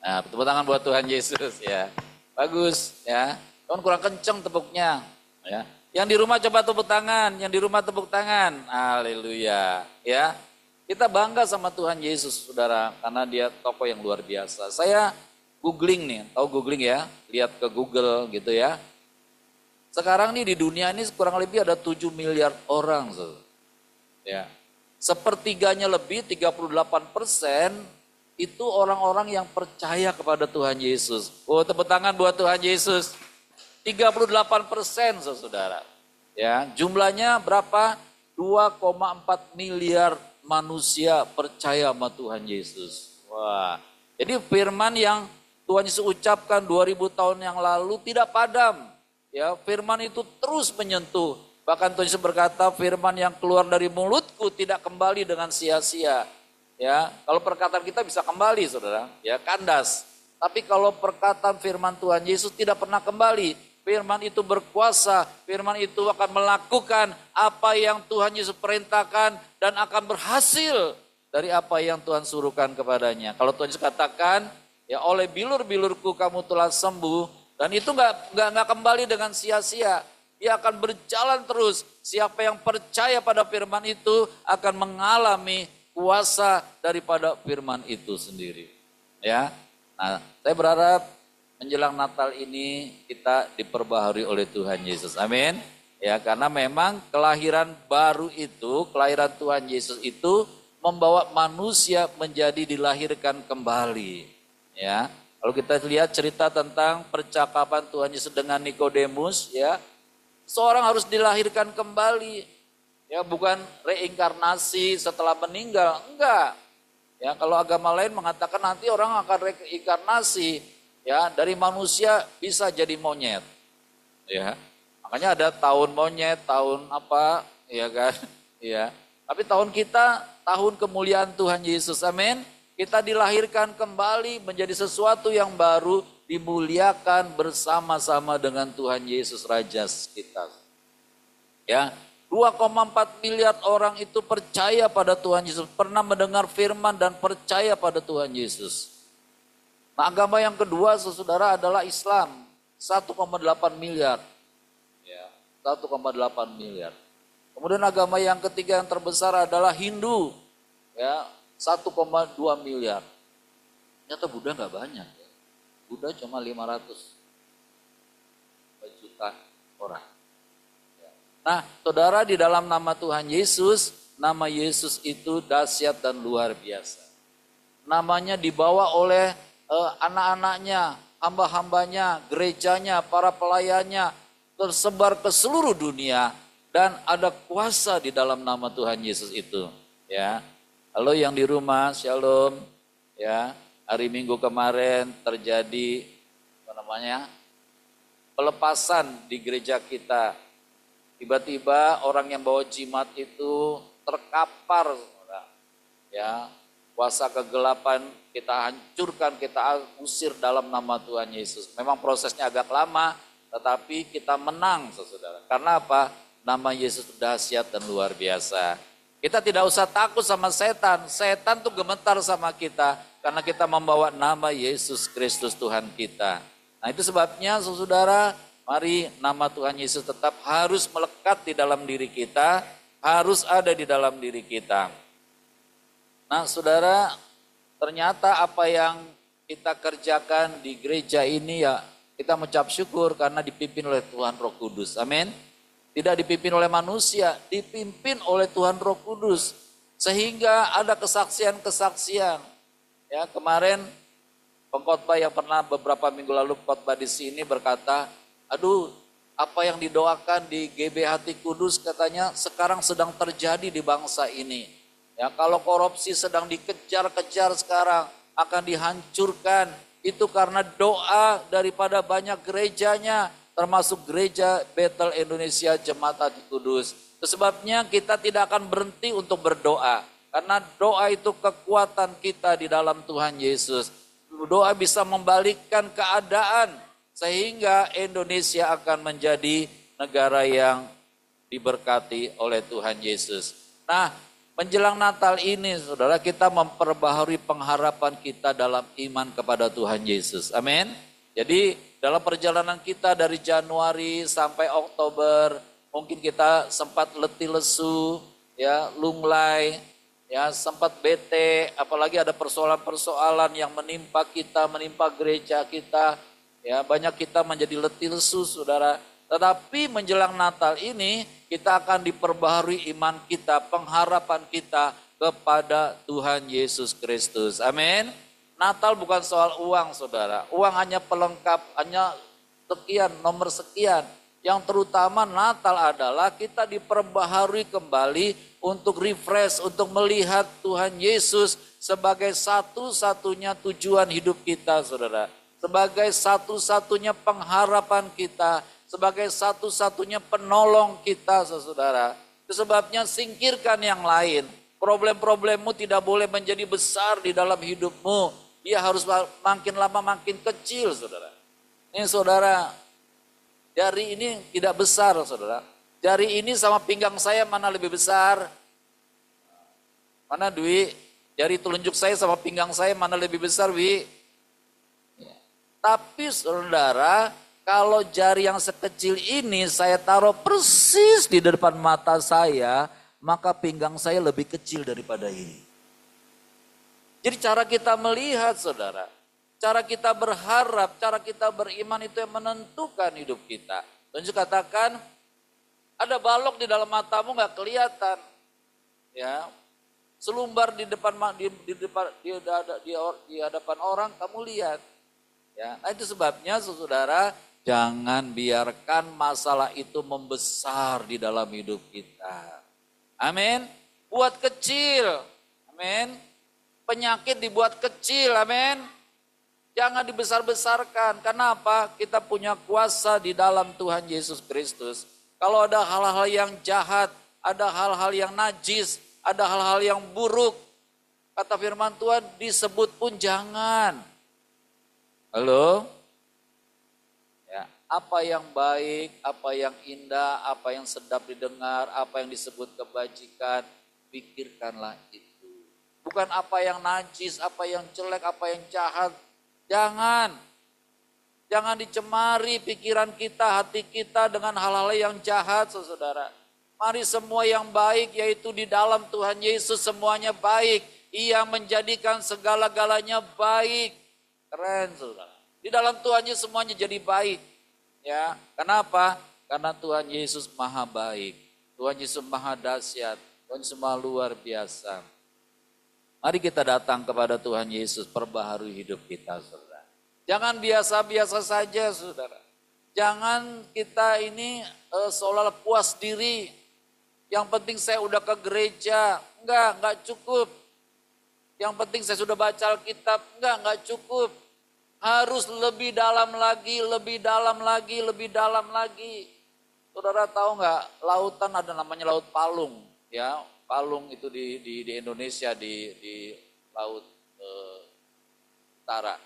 Nah, tepuk tangan buat Tuhan Yesus ya. Bagus ya. Cuman kurang kenceng tepuknya. Ya. Yang di rumah coba tepuk tangan, yang di rumah tepuk tangan. Haleluya. Ya. Kita bangga sama Tuhan Yesus, saudara, karena dia tokoh yang luar biasa. Saya googling nih, tahu googling ya? Lihat ke Google gitu ya. Sekarang nih di dunia ini kurang lebih ada 7 miliar orang. Ya. Sepertiganya lebih, 38% itu orang-orang yang percaya kepada Tuhan Yesus. Oh, tepuk tangan buat Tuhan Yesus. 38% saudara. Ya, jumlahnya berapa? 2,4 miliar manusia percaya sama Tuhan Yesus. Wah, jadi firman yang Tuhan Yesus ucapkan 2000 tahun yang lalu tidak padam. Ya, firman itu terus menyentuh. Bahkan Tuhan Yesus berkata, firman yang keluar dari mulutku tidak kembali dengan sia-sia. Ya, kalau perkataan kita bisa kembali, saudara, ya kandas. Tapi kalau perkataan firman Tuhan Yesus tidak pernah kembali. Firman itu berkuasa, firman itu akan melakukan apa yang Tuhan Yesus perintahkan dan akan berhasil dari apa yang Tuhan suruhkan kepadanya. Kalau Tuhan Yesus katakan, ya oleh bilur-bilurku kamu telah sembuh, dan itu nggak kembali dengan sia-sia. Dia akan berjalan terus. Siapa yang percaya pada firman itu akan mengalami kuasa daripada firman itu sendiri. Ya, nah saya berharap menjelang Natal ini kita diperbaharui oleh Tuhan Yesus. Amin. Ya, karena memang kelahiran baru itu, kelahiran Tuhan Yesus itu membawa manusia menjadi dilahirkan kembali. Ya. Kalau kita lihat cerita tentang percakapan Tuhan Yesus dengan Nikodemus, ya. Seorang harus dilahirkan kembali. Ya, bukan reinkarnasi setelah meninggal, enggak. Ya, kalau agama lain mengatakan nanti orang akan reinkarnasi. Ya, dari manusia bisa jadi monyet. Ya. Makanya ada tahun monyet, tahun apa, ya kan? Ya. Tapi tahun kita, tahun kemuliaan Tuhan Yesus. Amin. Kita dilahirkan kembali menjadi sesuatu yang baru, dimuliakan bersama-sama dengan Tuhan Yesus Raja kita. Ya. 2,4 miliar orang itu percaya pada Tuhan Yesus, pernah mendengar firman dan percaya pada Tuhan Yesus. Nah, agama yang kedua, saudara, adalah Islam. 1,8 miliar. Ya, 1,8 miliar. Kemudian agama yang ketiga yang terbesar adalah Hindu. Ya, 1,2 miliar. Ternyata Buddha nggak banyak. Ya. Buddha cuma 500 juta orang. Ya. Nah, saudara, di dalam nama Tuhan Yesus, nama Yesus itu dahsyat dan luar biasa. Namanya dibawa oleh anak-anaknya, hamba-hambanya, gerejanya, para pelayannya tersebar ke seluruh dunia dan ada kuasa di dalam nama Tuhan Yesus itu. Ya, halo yang di rumah, shalom. Ya, hari Minggu kemarin terjadi pelepasan di gereja kita. Tiba-tiba orang yang bawa jimat itu terkapar, ya. Kuasa kegelapan kita hancurkan, kita usir dalam nama Tuhan Yesus. Memang prosesnya agak lama, tetapi kita menang, saudara. Karena apa? Nama Yesus dahsyat dan luar biasa. Kita tidak usah takut sama setan. Setan tuh gemetar sama kita, karena kita membawa nama Yesus Kristus Tuhan kita. Nah, itu sebabnya, saudara, mari nama Tuhan Yesus tetap harus melekat di dalam diri kita, harus ada di dalam diri kita. Nah, saudara, ternyata apa yang kita kerjakan di gereja ini ya kita mengucap syukur karena dipimpin oleh Tuhan Roh Kudus. Amin. Tidak dipimpin oleh manusia, dipimpin oleh Tuhan Roh Kudus. Sehingga ada kesaksian-kesaksian. Ya, kemarin pengkhotbah yang pernah beberapa minggu lalu khotbah di sini berkata, aduh, apa yang didoakan di GBHT Kudus katanya sekarang sedang terjadi di bangsa ini. Ya, kalau korupsi sedang dikejar-kejar sekarang akan dihancurkan. Itu karena doa daripada banyak gerejanya, termasuk gereja Bethel Indonesia Jemaat Hati Kudus. Sebabnya kita tidak akan berhenti untuk berdoa. Karena doa itu kekuatan kita di dalam Tuhan Yesus. Doa bisa membalikkan keadaan sehingga Indonesia akan menjadi negara yang diberkati oleh Tuhan Yesus. Nah, menjelang Natal ini, saudara, kita memperbaharui pengharapan kita dalam iman kepada Tuhan Yesus. Amin. Jadi dalam perjalanan kita dari Januari sampai Oktober, mungkin kita sempat letih lesu, ya, lunglai, ya, sempat bete, apalagi ada persoalan-persoalan yang menimpa kita, menimpa gereja kita, ya, banyak kita menjadi letih lesu, saudara. Tetapi menjelang Natal ini kita akan diperbaharui iman kita, pengharapan kita kepada Tuhan Yesus Kristus. Amin. Natal bukan soal uang, saudara. Uang hanya pelengkap, hanya sekian, nomor sekian. Yang terutama Natal adalah kita diperbaharui kembali untuk refresh, untuk melihat Tuhan Yesus sebagai satu-satunya tujuan hidup kita, saudara. Sebagai satu-satunya pengharapan kita, sebagai satu-satunya penolong kita, saudara. Itu sebabnya singkirkan yang lain. Problem-problemmu tidak boleh menjadi besar di dalam hidupmu. Dia harus makin lama makin kecil, saudara. Ini saudara, jari ini tidak besar, saudara. Jari ini sama pinggang saya mana lebih besar? Mana Dwi? Jari telunjuk saya sama pinggang saya mana lebih besar, Wi? Ya. Tapi saudara, kalau jari yang sekecil ini saya taruh persis di depan mata saya, maka pinggang saya lebih kecil daripada ini. Jadi cara kita melihat, saudara, cara kita berharap, cara kita beriman itu yang menentukan hidup kita. Yesus katakan, ada balok di dalam matamu nggak kelihatan, ya, selumbar di depan di hadapan orang kamu lihat, ya. Nah itu sebabnya, saudara, jangan biarkan masalah itu membesar di dalam hidup kita. Amin. Buat kecil, amin. Penyakit dibuat kecil, amin. Jangan dibesar-besarkan. Kenapa? Kita punya kuasa di dalam Tuhan Yesus Kristus. Kalau ada hal-hal yang jahat, ada hal-hal yang najis, ada hal-hal yang buruk, kata firman Tuhan disebut pun jangan. Halo? Ya, apa yang baik, apa yang indah, apa yang sedap didengar, apa yang disebut kebajikan, pikirkanlah itu. Bukan apa yang najis, apa yang jelek, apa yang jahat. Jangan dicemari pikiran kita, hati kita dengan hal-hal yang jahat, saudara. Mari semua yang baik, yaitu di dalam Tuhan Yesus semuanya baik. Ia menjadikan segala-galanya baik. Keren, saudara. Di dalam Tuhan Yesus semuanya jadi baik. Ya, kenapa? Karena Tuhan Yesus maha baik. Tuhan Yesus maha dahsyat. Tuhan Yesus maha luar biasa. Mari kita datang kepada Tuhan Yesus, perbaharui hidup kita, saudara. Jangan biasa-biasa saja, saudara. Jangan kita ini seolah puas diri. Yang penting saya udah ke gereja. Enggak cukup. Yang penting saya sudah baca Alkitab. Enggak cukup. Harus lebih dalam lagi, lebih dalam lagi, lebih dalam lagi. Saudara tahu enggak, lautan ada namanya Laut Palung, ya. Palung itu di Indonesia di Laut Utara.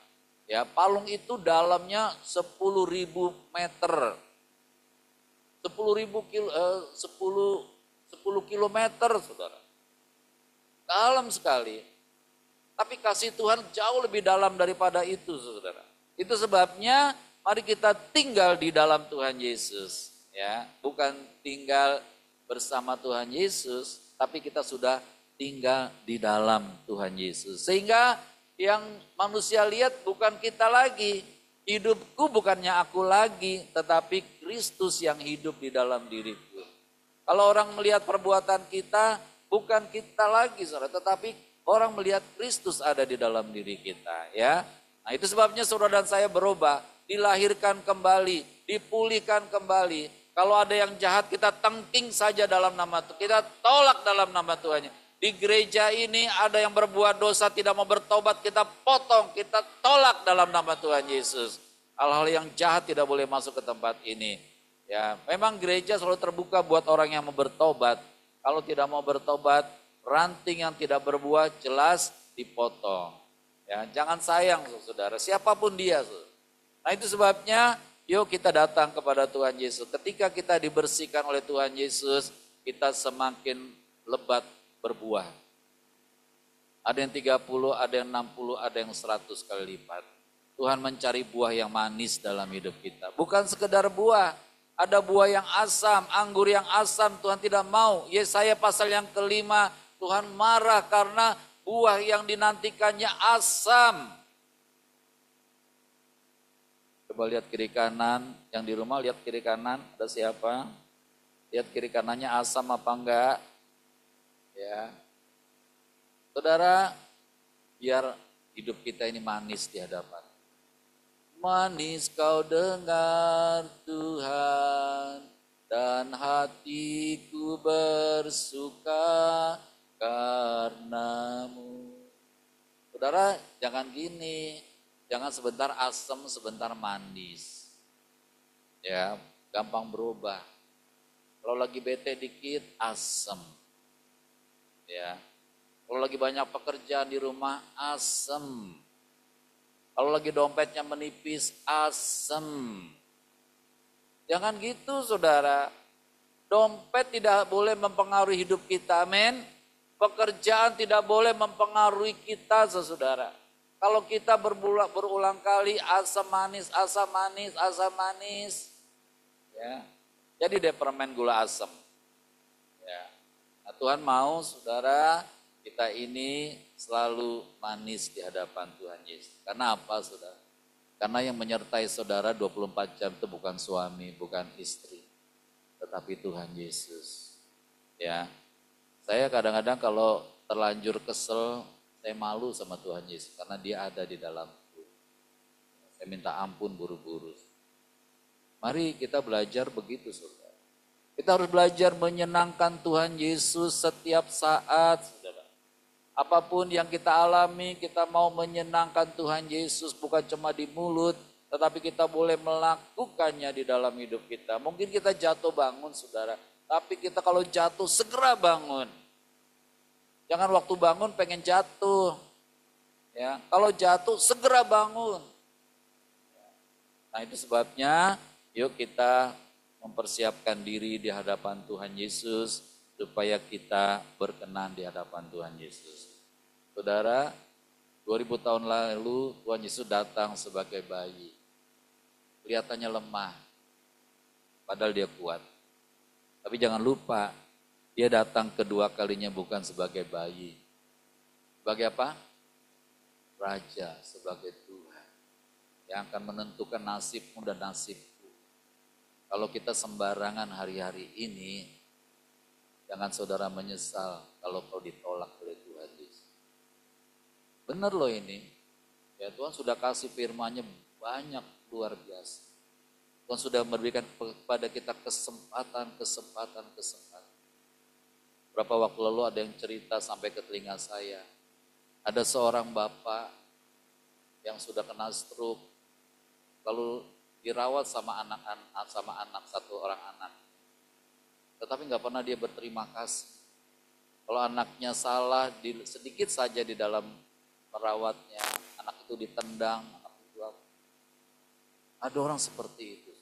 Ya, Palung itu dalamnya 10.000 meter. 10 kilometer, saudara. Dalam sekali. Tapi kasih Tuhan jauh lebih dalam daripada itu, saudara. Itu sebabnya mari kita tinggal di dalam Tuhan Yesus. Ya, bukan tinggal bersama Tuhan Yesus, tapi kita sudah tinggal di dalam Tuhan Yesus. Sehingga yang manusia lihat bukan kita lagi. Hidupku bukannya aku lagi, tetapi Kristus yang hidup di dalam diriku. Kalau orang melihat perbuatan kita, bukan kita lagi, saudara, tetapi orang melihat Kristus ada di dalam diri kita. Ya, nah itu sebabnya saudara dan saya berubah, dilahirkan kembali, dipulihkan kembali. Kalau ada yang jahat kita tengking saja dalam nama Tuhan. Kita tolak dalam nama Tuhan. Di gereja ini ada yang berbuat dosa tidak mau bertobat. Kita potong, kita tolak dalam nama Tuhan Yesus. Hal-hal yang jahat tidak boleh masuk ke tempat ini. Ya, memang gereja selalu terbuka buat orang yang mau bertobat. Kalau tidak mau bertobat, ranting yang tidak berbuah jelas dipotong. Ya, jangan sayang, saudara. Siapapun dia. Nah itu sebabnya yuk kita datang kepada Tuhan Yesus. Ketika kita dibersihkan oleh Tuhan Yesus, kita semakin lebat berbuah. Ada yang 30, ada yang 60, ada yang 100 kali lipat. Tuhan mencari buah yang manis dalam hidup kita. Bukan sekedar buah, ada buah yang asam, anggur yang asam Tuhan tidak mau. Yesaya pasal yang kelima, Tuhan marah karena buah yang dinantikannya asam. Coba lihat kiri kanan, yang di rumah lihat kiri kanan, ada siapa? Lihat kiri kanannya asam apa enggak? Ya. Saudara, biar hidup kita ini manis di hadapan. manis kau dengar Tuhan, dan hatiku bersuka karenamu. Saudara, jangan gini, jangan sebentar asam, sebentar manis. Ya, gampang berubah. Kalau lagi bete dikit, asam. Ya, kalau lagi banyak pekerjaan di rumah, asam. Kalau lagi dompetnya menipis, asam. Jangan gitu saudara. Dompet tidak boleh mempengaruhi hidup kita, amin. Pekerjaan tidak boleh mempengaruhi kita saudara. Kalau kita berulang kali asam manis, asam manis, asam manis. Ya, jadi deh permen gula asam. Ya. Nah, Tuhan mau saudara kita ini selalu manis di hadapan Tuhan Yesus. Karena apa saudara? Karena yang menyertai saudara 24 jam itu bukan suami, bukan istri. Tetapi Tuhan Yesus. Ya, saya kadang-kadang kalau terlanjur kesel, saya malu sama Tuhan Yesus. Karena dia ada di dalamku. Saya minta ampun buru-buru. Mari kita belajar begitu saudara. Kita harus belajar menyenangkan Tuhan Yesus setiap saat saudara. Apapun yang kita alami, kita mau menyenangkan Tuhan Yesus bukan cuma di mulut, tetapi kita boleh melakukannya di dalam hidup kita. Mungkin kita jatuh bangun saudara, tapi kita kalau jatuh segera bangun. Jangan waktu bangun pengen jatuh. Ya, kalau jatuh segera bangun. Nah itu sebabnya yuk kita mempersiapkan diri di hadapan Tuhan Yesus supaya kita berkenan di hadapan Tuhan Yesus. Saudara, 2000 tahun lalu Tuhan Yesus datang sebagai bayi. Kelihatannya lemah, padahal dia kuat. Tapi jangan lupa, dia datang kedua kalinya bukan sebagai bayi. Sebagai apa? Raja, sebagai Tuhan. Yang akan menentukan nasibmu dan nasibku. Kalau kita sembarangan hari-hari ini, jangan saudara menyesal kalau kau ditolak oleh Tuhan Yesus. Benar loh ini. Ya Tuhan sudah kasih firman-Nya banyak luar biasa. Tuhan sudah memberikan kepada kita kesempatan. Berapa waktu lalu ada yang cerita sampai ke telinga saya. Ada seorang bapak yang sudah kena stroke. Lalu dirawat sama anak satu orang anak. Tetapi nggak pernah dia berterima kasih. Kalau anaknya salah sedikit saja di dalam merawatnya, anak itu ditendang, anak itu apa. Ada orang seperti itu.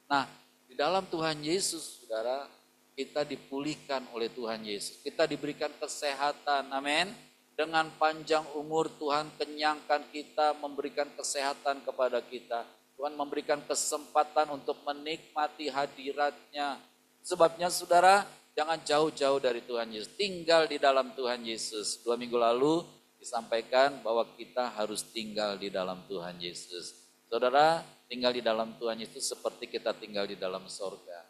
Nah, di dalam Tuhan Yesus, saudara, kita dipulihkan oleh Tuhan Yesus. Kita diberikan kesehatan, amin. Dengan panjang umur Tuhan kenyangkan kita, memberikan kesehatan kepada kita. Tuhan memberikan kesempatan untuk menikmati hadirat-Nya. Sebabnya saudara, jangan jauh-jauh dari Tuhan Yesus. Tinggal di dalam Tuhan Yesus. 2 minggu lalu disampaikan bahwa kita harus tinggal di dalam Tuhan Yesus. Saudara, tinggal di dalam Tuhan Yesus seperti kita tinggal di dalam sorga.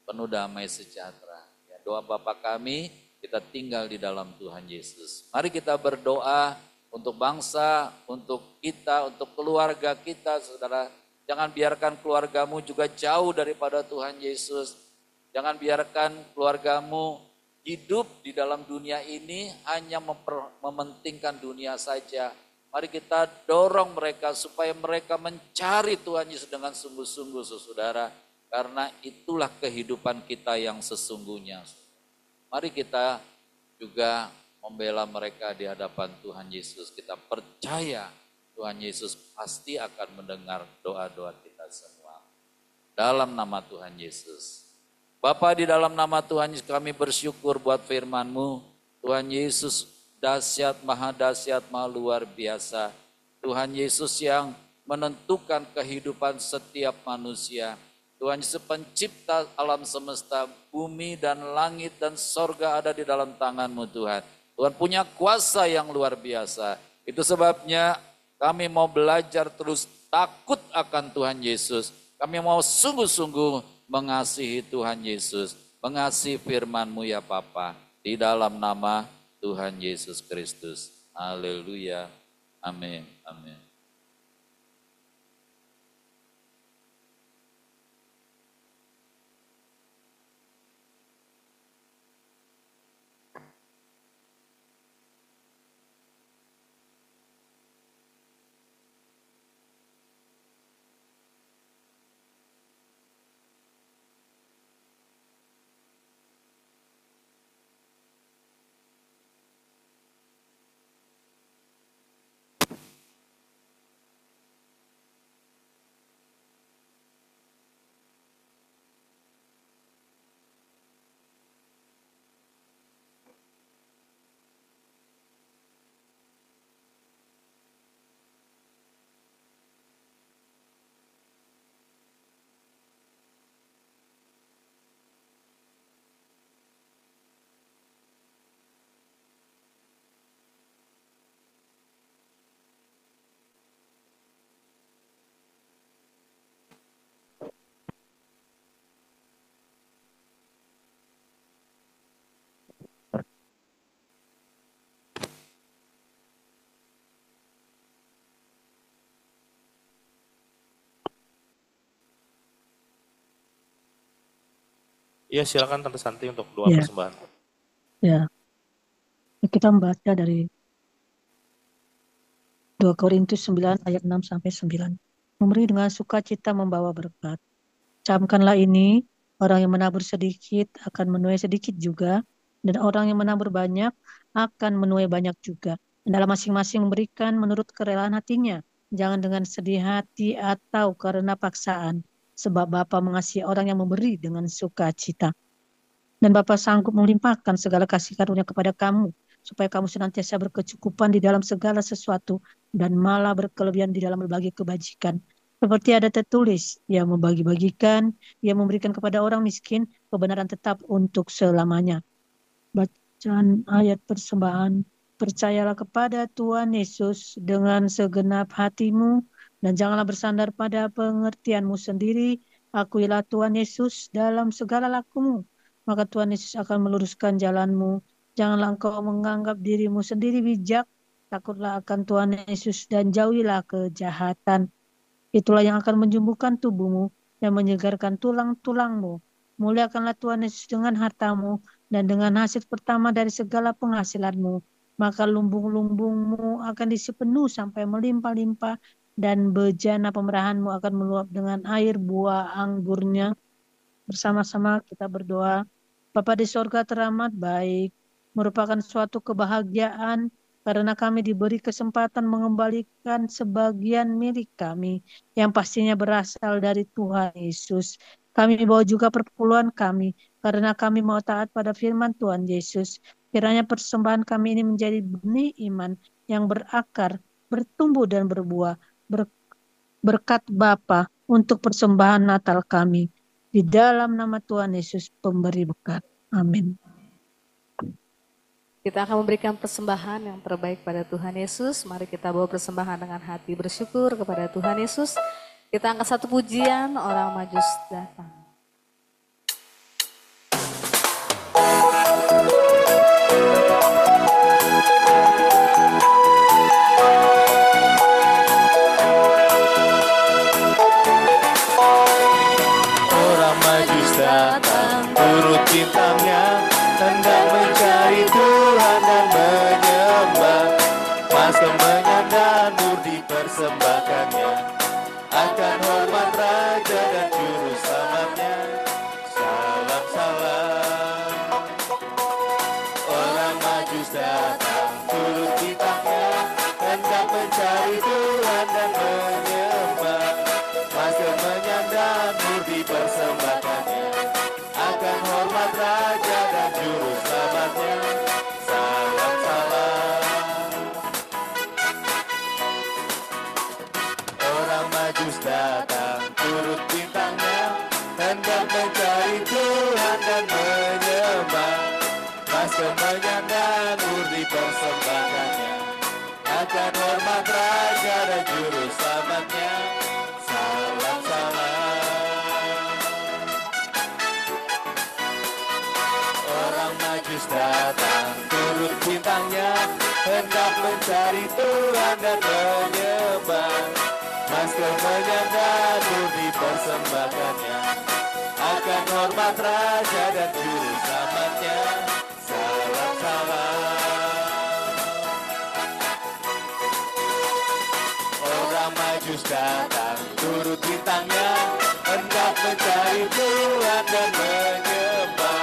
Penuh damai sejahtera. Ya, doa Bapa kami, kita tinggal di dalam Tuhan Yesus. Mari kita berdoa untuk bangsa, untuk kita, untuk keluarga kita, saudara. Jangan biarkan keluargamu juga jauh daripada Tuhan Yesus. Jangan biarkan keluargamu hidup di dalam dunia ini hanya mementingkan dunia saja. Mari kita dorong mereka supaya mereka mencari Tuhan Yesus dengan sungguh-sungguh, saudara. Karena itulah kehidupan kita yang sesungguhnya. Mari kita juga membela mereka di hadapan Tuhan Yesus. Kita percaya Tuhan Yesus pasti akan mendengar doa-doa kita semua. Dalam nama Tuhan Yesus. Bapa, di dalam nama Tuhan Yesus kami bersyukur buat firman-Mu. Tuhan Yesus dahsyat, maha luar biasa. Tuhan Yesus yang menentukan kehidupan setiap manusia. Tuhan Yesus pencipta alam semesta, bumi dan langit dan sorga ada di dalam tangan-Mu Tuhan. Tuhan punya kuasa yang luar biasa. Itu sebabnya kami mau belajar terus takut akan Tuhan Yesus. Kami mau sungguh-sungguh mengasihi Tuhan Yesus, mengasihi firman-Mu ya Bapa, di dalam nama Tuhan Yesus Kristus. Haleluya. Amin. Amin. Iya, silakan Tante Santi untuk doa Ya, persembahan. ya. Kita membaca dari 2 Korintus 9 ayat 6 sampai 9. Memberi dengan sukacita membawa berkat. Camkanlah ini, orang yang menabur sedikit akan menuai sedikit juga, dan orang yang menabur banyak akan menuai banyak juga. Dan dalam masing-masing memberikan menurut kerelaan hatinya, jangan dengan sedih hati atau karena paksaan, sebab Bapa mengasihi orang yang memberi dengan sukacita. Dan Bapa sanggup melimpahkan segala kasih karunia kepada kamu, supaya kamu senantiasa berkecukupan di dalam segala sesuatu, dan malah berkelebihan di dalam berbagai kebajikan. Seperti ada tertulis, Ia membagi-bagikan, Ia memberikan kepada orang miskin, kebenaran tetap untuk selamanya. Bacaan ayat persembahan. Percayalah kepada Tuhan Yesus dengan segenap hatimu, dan janganlah bersandar pada pengertianmu sendiri. Akuilah Tuhan Yesus dalam segala lakumu, maka Tuhan Yesus akan meluruskan jalanmu. Janganlah engkau menganggap dirimu sendiri bijak, takutlah akan Tuhan Yesus dan jauhilah kejahatan. Itulah yang akan menyembuhkan tubuhmu dan menyegarkan tulang-tulangmu. Muliakanlah Tuhan Yesus dengan hartamu dan dengan hasil pertama dari segala penghasilanmu. Maka lumbung-lumbungmu akan diisi penuh sampai melimpah-limpah, dan bejana pemerahanmu akan meluap dengan air buah anggurnya. Bersama-sama kita berdoa. Bapa di sorga teramat baik, merupakan suatu kebahagiaan karena kami diberi kesempatan mengembalikan sebagian milik kami yang pastinya berasal dari Tuhan Yesus. Kami bawa juga perpuluhan kami karena kami mau taat pada firman Tuhan Yesus. Kiranya persembahan kami ini menjadi benih iman yang berakar, bertumbuh dan berbuah. Berkat Bapa untuk persembahan Natal kami. Di dalam nama Tuhan Yesus pemberi berkat. Amin. Kita akan memberikan persembahan yang terbaik pada Tuhan Yesus. Mari kita bawa persembahan dengan hati bersyukur kepada Tuhan Yesus. Kita angkat satu pujian, orang majus datang. Orang majus datang, turut bintangnya, hendak mencari Tuhan dan menyembah. Mas kemenyan dan nur dipersembahkannya, akan hormat Raja dan Juru Selamatnya. Salam salam. Orang majus datang, turut bintangnya, hendak mencari Tuhan dan menyembah. Mas kemenyan dan nur dipersembahkannya, akan hormat Raja dan Juru Selamatnya. Salam salam. Orang majus datang, turut bintangnya, hendak mencari Tuhan dan menyembah. Mas kemenyan dan nur dipersembahkannya, akan hormat Raja dan Juru Selamatnya. Salam salam. Orang majus datang, turut bintangnya, hendak mencari Tuhan dan menyembah. Mas kemenyan dan nur dipersembahkannya, akan hormat Raja dan Juru Selamatnya. Salam salam. Orang majus datang, turut bintangnya, hendak mencari Tuhan dan menyembah.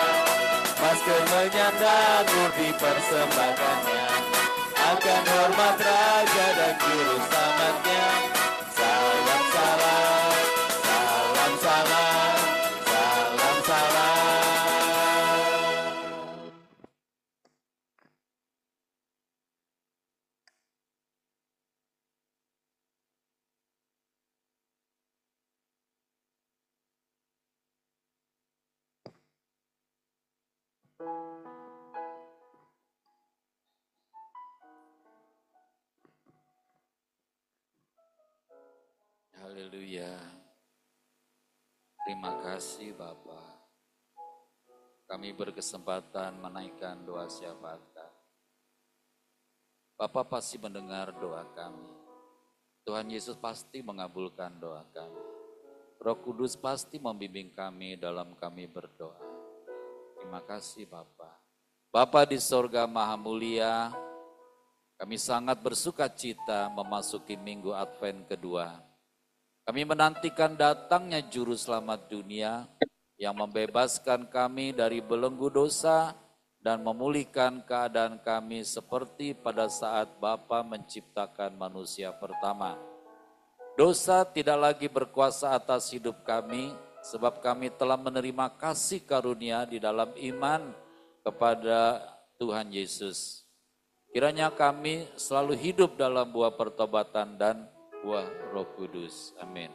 Mas kemenyan dan nur dipersembahkannya, akan hormat Raja dan Juru Selamatnya. Salam salam, salam salam, salam salam. Haleluya. Terima kasih Bapa. Kami berkesempatan menaikkan doa syafaat kami. Bapa pasti mendengar doa kami. Tuhan Yesus pasti mengabulkan doa kami. Roh Kudus pasti membimbing kami dalam kami berdoa. Terima kasih Bapa. Bapa di sorga Maha Mulia, kami sangat bersuka cita memasuki minggu Advent kedua. Kami menantikan datangnya Juru Selamat dunia yang membebaskan kami dari belenggu dosa dan memulihkan keadaan kami seperti pada saat Bapa menciptakan manusia pertama. Dosa tidak lagi berkuasa atas hidup kami, sebab kami telah menerima kasih karunia di dalam iman kepada Tuhan Yesus. Kiranya kami selalu hidup dalam buah pertobatan dan buah Roh Kudus. Amin.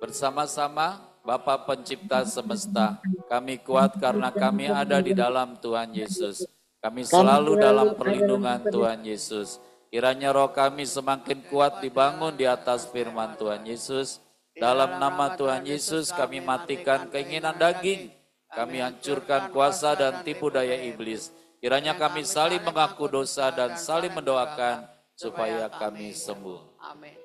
Bersama-sama Bapa Pencipta semesta, kami kuat karena kami ada di dalam Tuhan Yesus. Kami selalu dalam perlindungan Tuhan Yesus. Kiranya roh kami semakin kuat dibangun di atas firman Tuhan Yesus. Dalam nama Tuhan Yesus kami matikan keinginan daging. Kami hancurkan kuasa dan tipu daya iblis. Kiranya kami saling mengaku dosa dan saling mendoakan supaya kami sembuh. Amin.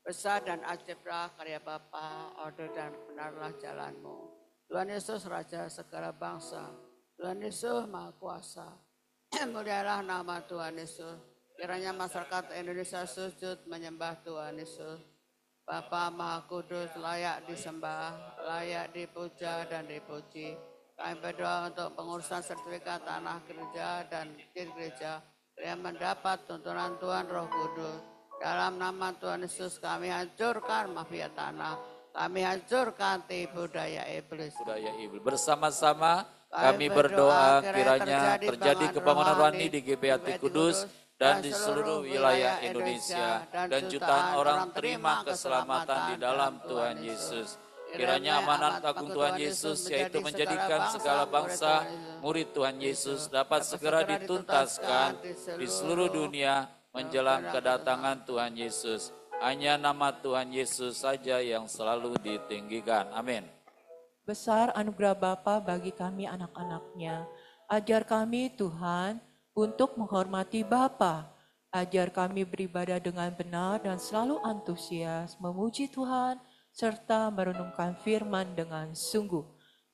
Besar dan ajaiblah karya Bapa, order dan benarlah jalanmu. Tuhan Yesus Raja segala bangsa. Tuhan Yesus Maha Kuasa. Mulialah nama Tuhan Yesus. Kiranya masyarakat Indonesia sujud menyembah Tuhan Yesus. Bapa Maha Kudus layak disembah, layak dipuja dan dipuji. Kami berdoa untuk pengurusan sertifikat tanah gereja dan gereja yang mendapat tuntunan Tuhan Roh Kudus. Dalam nama Tuhan Yesus kami hancurkan mafia tanah, kami hancurkan tipu daya iblis. Bersama-sama kami berdoa kiranya terjadi kebangunan rohani di GBHT Kudus dan di seluruh wilayah Indonesia, dan jutaan orang terima keselamatan di dalam Tuhan Yesus. Kiranya amanat agung Tuhan Yesus, yaitu menjadikan segala bangsa murid Tuhan Yesus, dapat segera dituntaskan di seluruh dunia menjelang kedatangan Tuhan Yesus. Hanya nama Tuhan Yesus saja yang selalu ditinggikan. Amin. Besar anugerah Bapa bagi kami anak-anaknya. Ajar kami Tuhan untuk menghormati Bapa. Ajar kami beribadah dengan benar dan selalu antusias memuji Tuhan serta merenungkan firman dengan sungguh.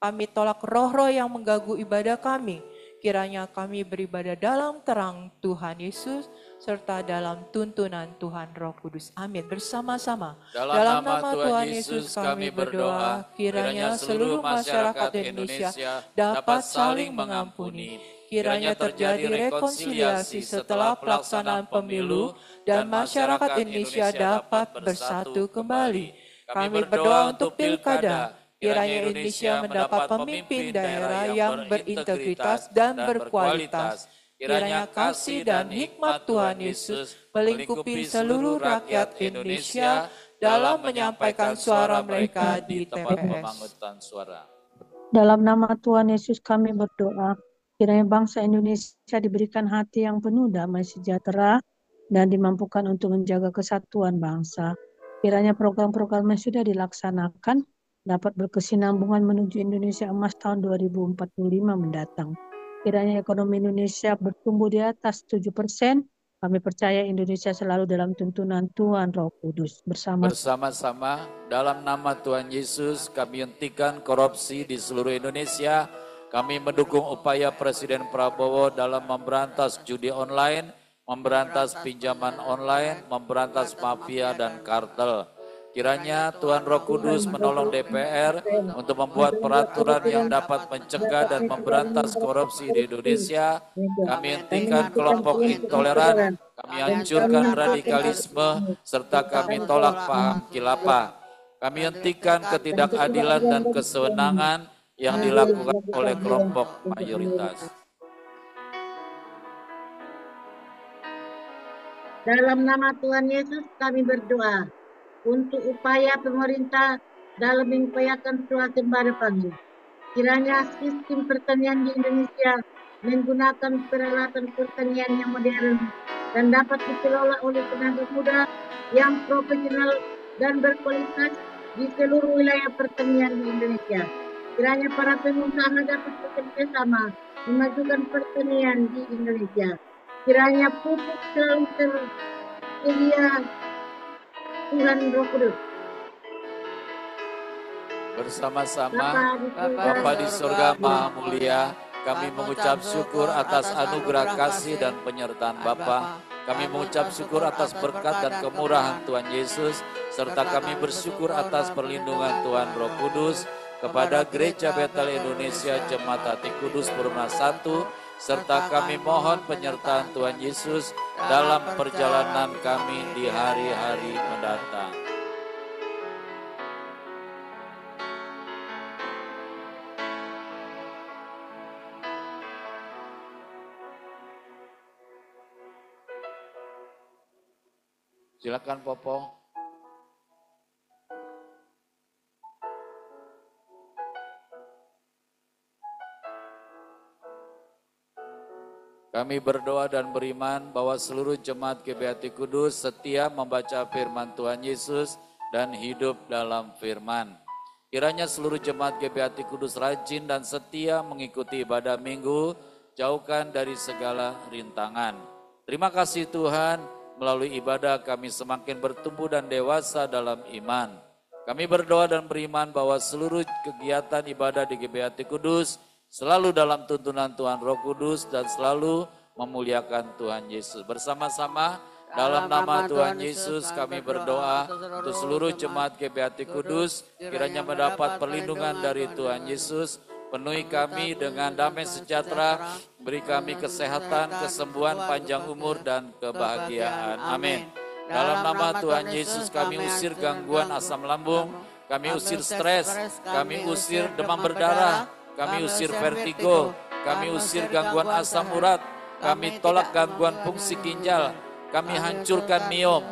Kami tolak roh-roh yang mengganggu ibadah kami. Kiranya kami beribadah dalam terang Tuhan Yesus serta dalam tuntunan Tuhan Roh Kudus. Amin. Bersama-sama. Dalam nama Tuhan Yesus kami berdoa, kiranya seluruh masyarakat Indonesia dapat saling mengampuni. Kiranya terjadi rekonsiliasi setelah pelaksanaan pemilu dan masyarakat Indonesia dapat bersatu kembali. Kami berdoa untuk pilkada. Kiranya Indonesia mendapat pemimpin daerah yang berintegritas dan berkualitas. Kiranya kasih dan hikmat Tuhan Yesus melingkupi seluruh rakyat Indonesia dalam menyampaikan suara mereka di TPS. Dalam nama Tuhan Yesus kami berdoa, kiranya bangsa Indonesia diberikan hati yang penuh damai sejahtera dan dimampukan untuk menjaga kesatuan bangsa. Kiranya program-program yang sudah dilaksanakan dapat berkesinambungan menuju Indonesia Emas tahun 2045 mendatang. Kiranya ekonomi Indonesia bertumbuh di atas 7%. Kami percaya Indonesia selalu dalam tuntunan Tuhan Roh Kudus. Bersama-sama dalam nama Tuhan Yesus kami hentikan korupsi di seluruh Indonesia. Kami mendukung upaya Presiden Prabowo dalam memberantas judi online, memberantas pinjaman online, memberantas mafia dan kartel. Kiranya Tuhan Roh Kudus menolong DPR untuk membuat peraturan yang dapat mencegah dan memberantas korupsi di Indonesia. Kami hentikan kelompok intoleran, kami hancurkan radikalisme, serta kami tolak paham khilafah. Kami hentikan ketidakadilan dan kesewenangan yang dilakukan oleh kelompok mayoritas. Dalam nama Tuhan Yesus kami berdoa untuk upaya pemerintah dalam mengupayakan swasembada pangan. Kiranya sistem pertanian di Indonesia menggunakan peralatan pertanian yang modern dan dapat dikelola oleh tenaga muda yang profesional dan berkualitas di seluruh wilayah pertanian di Indonesia. Kiranya para pengusaha dapat bekerja sama memajukan pertanian di Indonesia. Kiranya pupuk selalu tersedia Tuhan Roh Kudus. Bersama-sama Bapa di surga Maha Mulia, kami mengucap syukur atas anugerah kasih dan penyertaan Bapa. Kami mengucap syukur atas berkat dan kemurahan Tuhan Yesus, serta kami bersyukur atas perlindungan Tuhan Roh Kudus kepada Gereja Betel Indonesia Jemaat Hati Kudus Purna 1, serta kami mohon penyertaan Tuhan Yesus dalam perjalanan kami di hari-hari mendatang. Silakan Popo. Kami berdoa dan beriman bahwa seluruh jemaat GBHT Kudus setia membaca firman Tuhan Yesus dan hidup dalam firman. Kiranya seluruh jemaat GBHT Kudus rajin dan setia mengikuti ibadah minggu, jauhkan dari segala rintangan. Terima kasih Tuhan, melalui ibadah kami semakin bertumbuh dan dewasa dalam iman. Kami berdoa dan beriman bahwa seluruh kegiatan ibadah di GBHT Kudus selalu dalam tuntunan Tuhan Roh Kudus dan selalu memuliakan Tuhan Yesus. Bersama-sama dalam nama Tuhan Yesus kami berdoa untuk seluruh jemaat GBHT Kudus, kiranya mendapat perlindungan dari Tuhan Yesus. Penuhi kami dengan damai sejahtera, beri kami kesehatan, kesembuhan, panjang umur, dan kebahagiaan. Amin. Dalam nama Tuhan Yesus kami usir gangguan asam lambung, kami usir stres, kami usir demam berdarah, kami usir vertigo, kami usir gangguan asam urat, kami tolak gangguan fungsi ginjal, kami hancurkan miom,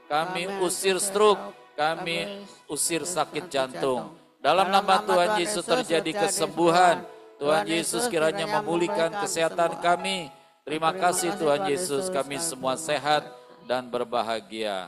kami usir stroke, kami usir sakit jantung. Dalam nama Tuhan Yesus terjadi kesembuhan. Tuhan Yesus kiranya memulihkan kesehatan kami. Terima kasih Tuhan Yesus, kami semua sehat dan berbahagia.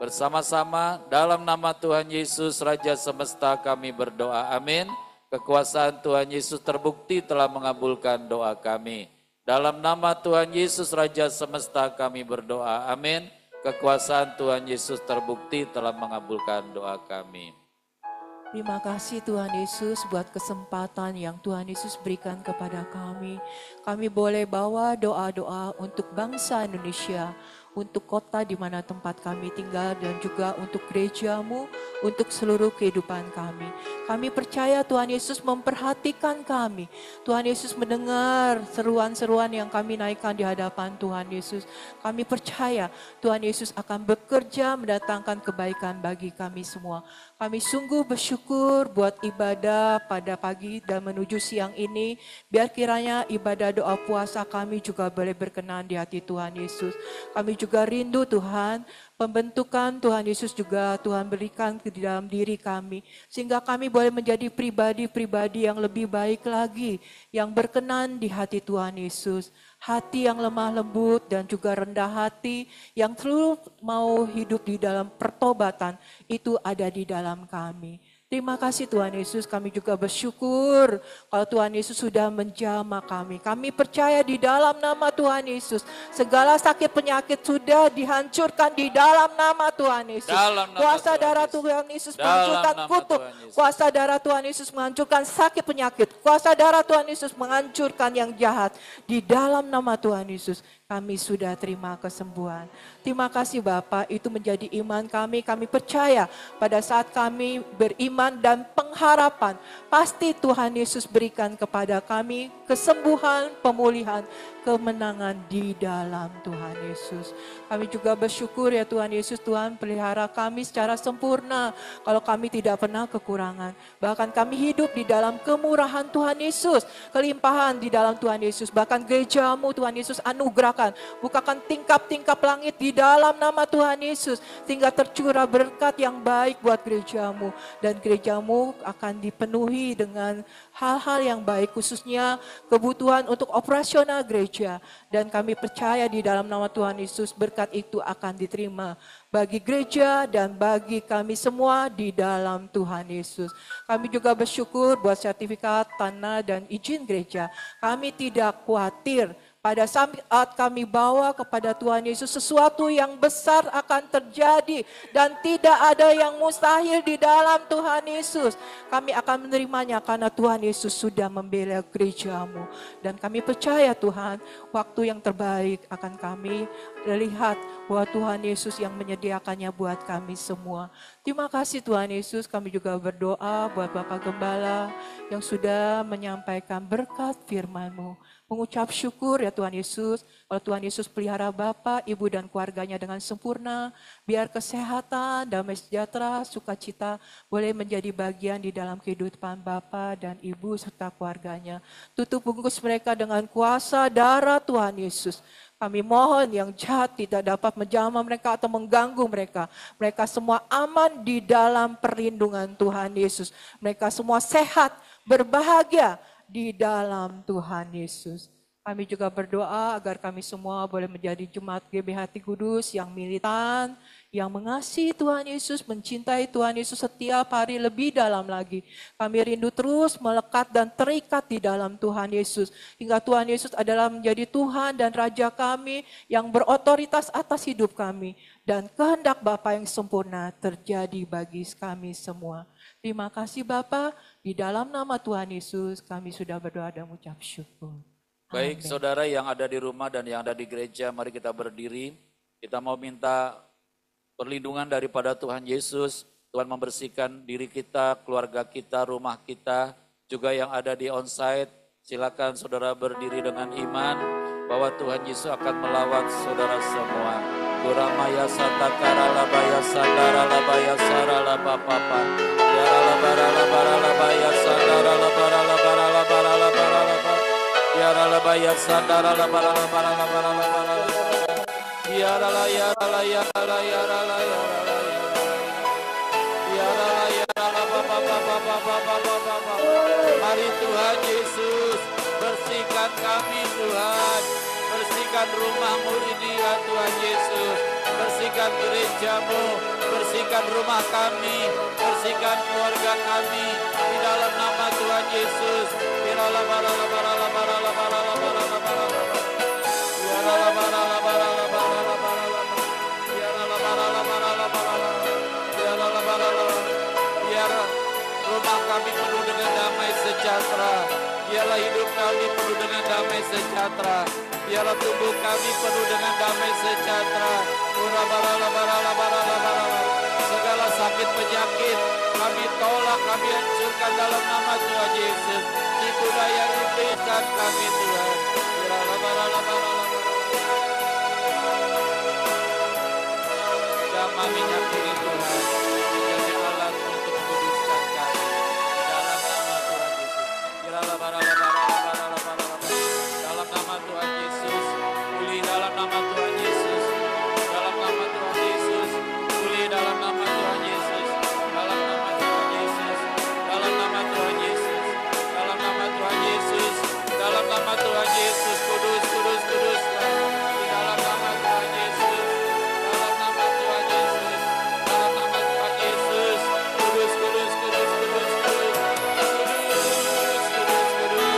Bersama-sama dalam nama Tuhan Yesus Raja Semesta kami berdoa. Amin. Kekuasaan Tuhan Yesus terbukti telah mengabulkan doa kami. Dalam nama Tuhan Yesus Raja Semesta kami berdoa. Amin. Kekuasaan Tuhan Yesus terbukti telah mengabulkan doa kami. Terima kasih Tuhan Yesus buat kesempatan yang Tuhan Yesus berikan kepada kami. Kami boleh bawa doa-doa untuk bangsa Indonesia, untuk kota di mana tempat kami tinggal dan juga untuk gerejamu, untuk seluruh kehidupan kami. Kami percaya Tuhan Yesus memperhatikan kami. Tuhan Yesus mendengar seruan-seruan yang kami naikkan di hadapan Tuhan Yesus. Kami percaya Tuhan Yesus akan bekerja mendatangkan kebaikan bagi kami semua. Kami sungguh bersyukur buat ibadah pada pagi dan menuju siang ini. Biar kiranya ibadah doa puasa kami juga boleh berkenan di hati Tuhan Yesus. Kami juga rindu Tuhan, pembentukan Tuhan Yesus juga Tuhan berikan ke dalam diri kami. Sehingga kami boleh menjadi pribadi-pribadi yang lebih baik lagi. Yang berkenan di hati Tuhan Yesus. Hati yang lemah lembut dan juga rendah hati yang selalu mau hidup di dalam pertobatan itu ada di dalam kami. Terima kasih Tuhan Yesus, kami juga bersyukur kalau Tuhan Yesus sudah menjamah kami. Kami percaya di dalam nama Tuhan Yesus, segala sakit penyakit sudah dihancurkan di dalam nama Tuhan Yesus. Kuasa darah Tuhan Yesus menghancurkan kutuk. Kuasa darah Tuhan Yesus menghancurkan sakit penyakit. Kuasa darah Tuhan Yesus menghancurkan yang jahat. Di dalam nama Tuhan Yesus kami sudah terima kesembuhan. Terima kasih Bapak, itu menjadi iman kami. Kami percaya pada saat kami beriman dan pengharapan, pasti Tuhan Yesus berikan kepada kami kesembuhan, pemulihan, kemenangan di dalam Tuhan Yesus. Kami juga bersyukur ya Tuhan Yesus, Tuhan pelihara kami secara sempurna. Kalau kami tidak pernah kekurangan, bahkan kami hidup di dalam kemurahan Tuhan Yesus, kelimpahan di dalam Tuhan Yesus. Bahkan gerejamu Tuhan Yesus anugerahkan, bukakan tingkap-tingkap langit di dalam nama Tuhan Yesus, sehingga tercurah berkat yang baik buat gerejamu. Dan gerejamu akan dipenuhi dengan hal-hal yang baik, khususnya kebutuhan untuk operasional gereja. Dan kami percaya di dalam nama Tuhan Yesus berkat itu akan diterima bagi gereja dan bagi kami semua di dalam Tuhan Yesus. Kami juga bersyukur buat sertifikat tanah dan izin gereja. Kami tidak khawatir Pada saat kami bawa kepada Tuhan Yesus, sesuatu yang besar akan terjadi dan tidak ada yang mustahil di dalam Tuhan Yesus. Kami akan menerimanya karena Tuhan Yesus sudah membela gereja-Mu. Dan kami percaya Tuhan, waktu yang terbaik akan kami lihat bahwa Tuhan Yesus yang menyediakannya buat kami semua. Terima kasih Tuhan Yesus, kami juga berdoa buat Bapak Gembala yang sudah menyampaikan berkat firman-Mu. Mengucap syukur ya Tuhan Yesus, kalau Tuhan Yesus pelihara Bapak, Ibu dan keluarganya dengan sempurna, biar kesehatan, damai sejahtera, sukacita boleh menjadi bagian di dalam kehidupan Bapak dan Ibu serta keluarganya. Tutup bungkus mereka dengan kuasa darah Tuhan Yesus. Kami mohon yang jahat tidak dapat menjamah mereka atau mengganggu mereka. Mereka semua aman di dalam perlindungan Tuhan Yesus. Mereka semua sehat, berbahagia di dalam Tuhan Yesus. Kami juga berdoa agar kami semua boleh menjadi jemaat GBHT Kudus yang militan, yang mengasihi Tuhan Yesus, mencintai Tuhan Yesus setiap hari lebih dalam lagi. Kami rindu terus melekat dan terikat di dalam Tuhan Yesus. Hingga Tuhan Yesus adalah menjadi Tuhan dan Raja kami yang berotoritas atas hidup kami. Dan kehendak Bapa yang sempurna terjadi bagi kami semua. Terima kasih Bapa, di dalam nama Tuhan Yesus kami sudah berdoa dan mengucap syukur. Baik, Amin. saudara yang ada di rumah dan yang ada di gereja, mari kita berdiri. Kita mau minta perlindungan daripada Tuhan Yesus. Tuhan membersihkan diri kita, keluarga kita, rumah kita, juga yang ada di onsite. Silakan saudara berdiri dengan iman bahwa Tuhan Yesus akan melawat saudara semua. Kuramaya satakara labaya sadara labaya sara labapapa. Yara labara labara labaya sadara labara labara labara labara labara. Yara labaya sadara labara labara labara labara. Yara la yara la yara la yara la yara la yara la yara la bapa bapa bapa bapa bapa. Mari Tuhan Yesus bersihkan kami Tuhan. Bersihkan rumahmu ini ya Tuhan Yesus. Bersihkan gerejamu, bersihkan rumah kami, bersihkan keluarga kami di dalam nama Tuhan Yesus. Birala barala barala barala barala barala barala. Birala barala barala barala barala. Birala barala barala barala. Birala barala. Biar rumah kami penuh dengan damai sejahtera. Biarlah hidup kami penuh dengan damai sejahtera. Biarlah tubuh kami penuh dengan damai sejahtera. Segala sakit penyakit kami tolak, kami hancurkan dalam nama Tuhan Yesus. Itu daya iblis dan kami Tuhan. Damai minyak ini Tuhan menjadi alat untuk menguduskan kami dalam nama Tuhan Yesus. Dalam nama Tuhan Yesus, pulih dalam nama Tuhan Yesus. Dalam nama Tuhan Yesus, pulih dalam nama Tuhan Yesus. Dalam nama Tuhan Yesus, dalam nama Tuhan Yesus. Dalam nama Tuhan Yesus, dalam nama Tuhan Yesus, kudus, kudus, kudus. Di dalam nama Tuhan Yesus, dalam nama Tuhan Yesus, dalam nama Tuhan Yesus, kudus, kudus, kudus, kudus, kudus, kudus, kudus, kudus.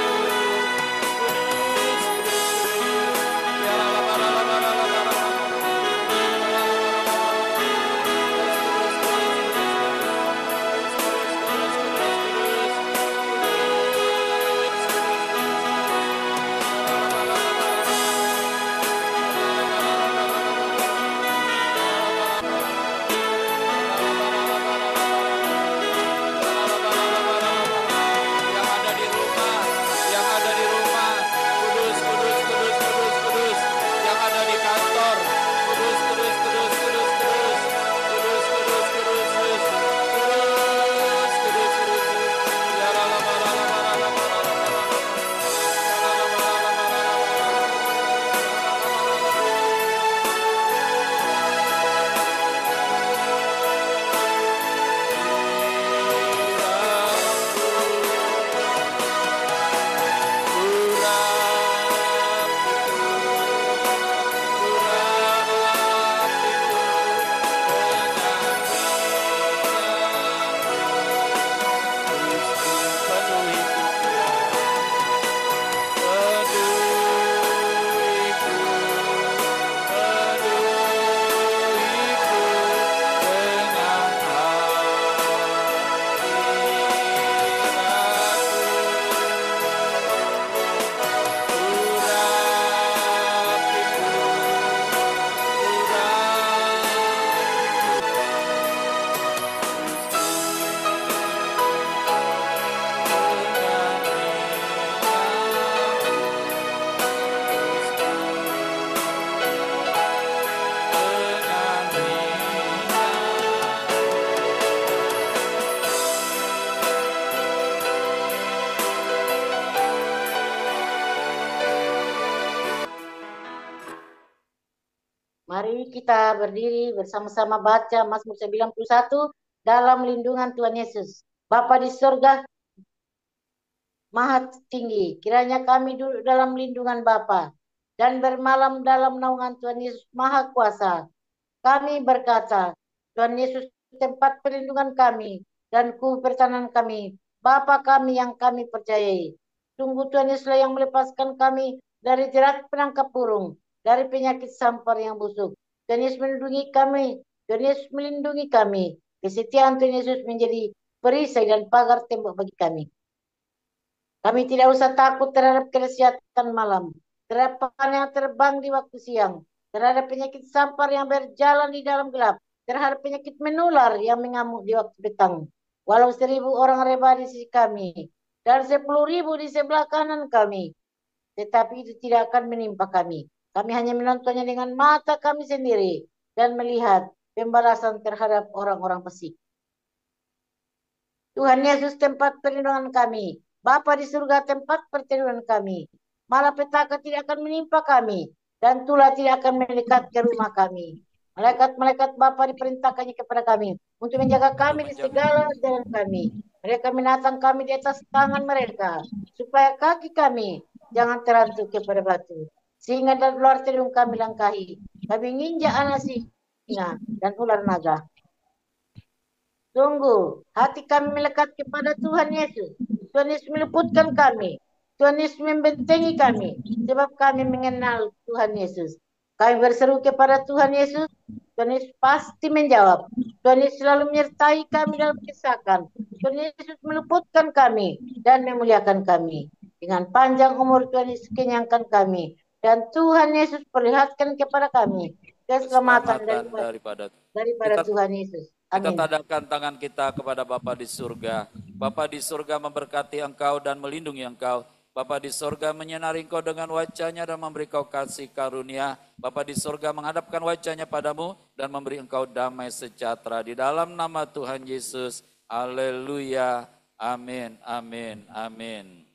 Mari kita berdiri bersama-sama baca Mazmur 91 dalam lindungan Tuhan Yesus. Bapa di surga Maha tinggi, kiranya kami duduk dalam lindungan Bapa dan bermalam dalam naungan Tuhan Yesus Maha kuasa. Kami berkata, Tuhan Yesus tempat perlindungan kami dan kuil pertahanan kami, Bapa kami yang kami percayai. Sungguh Tuhan Yesuslah yang melepaskan kami dari jerat penangkap burung, dari penyakit sampar yang busuk. Tuhan Yesus melindungi kami, Tuhan Yesus melindungi kami. Kesetiaan Tuhan Yesus menjadi perisai dan pagar tembok bagi kami. Kami tidak usah takut terhadap kedahsyatan malam, terhadap panah yang terbang di waktu siang, terhadap penyakit sampar yang berjalan di dalam gelap, terhadap penyakit menular yang mengamuk di waktu petang. Walau 1.000 orang rebah di sisi kami, dan 10.000 di sebelah kanan kami, tetapi itu tidak akan menimpa kami. Kami hanya menontonnya dengan mata kami sendiri, dan melihat pembalasan terhadap orang-orang fasik. Tuhan Yesus tempat perlindungan kami, Bapa di surga tempat perlindungan kami. Malapetaka tidak akan menimpa kami, dan tulah tidak akan mendekat ke rumah kami. Malaikat-malaikat Bapa diperintahkannya kepada kami untuk menjaga kami di segala jalan kami. Mereka menatang kami di atas tangan mereka, supaya kaki kami jangan terantuk kepada batu. Sehingga dari luar telung kami langkahi. Kami nginjak anak singa dan ular naga. Sungguh, hati kami melekat kepada Tuhan Yesus. Tuhan Yesus meluputkan kami. Tuhan Yesus membentengi kami. Sebab kami mengenal Tuhan Yesus. Kami berseru kepada Tuhan Yesus. Tuhan Yesus pasti menjawab. Tuhan Yesus selalu menyertai kami dalam kesakan. Tuhan Yesus meluputkan kami dan memuliakan kami. Dengan panjang umur Tuhan Yesus kenyangkan kami. Dan Tuhan Yesus perlihatkan kepada kami keselamatan daripada Tuhan Yesus. Kita Amin. tadahkan tangan kita kepada Bapa di surga. Bapa di surga memberkati engkau dan melindungi engkau. Bapa di surga menyinari engkau dengan wajahnya dan memberi kau kasih karunia. Bapa di surga menghadapkan wajahnya padamu dan memberi engkau damai sejahtera. Di dalam nama Tuhan Yesus. Haleluya. Amin, amin, amin.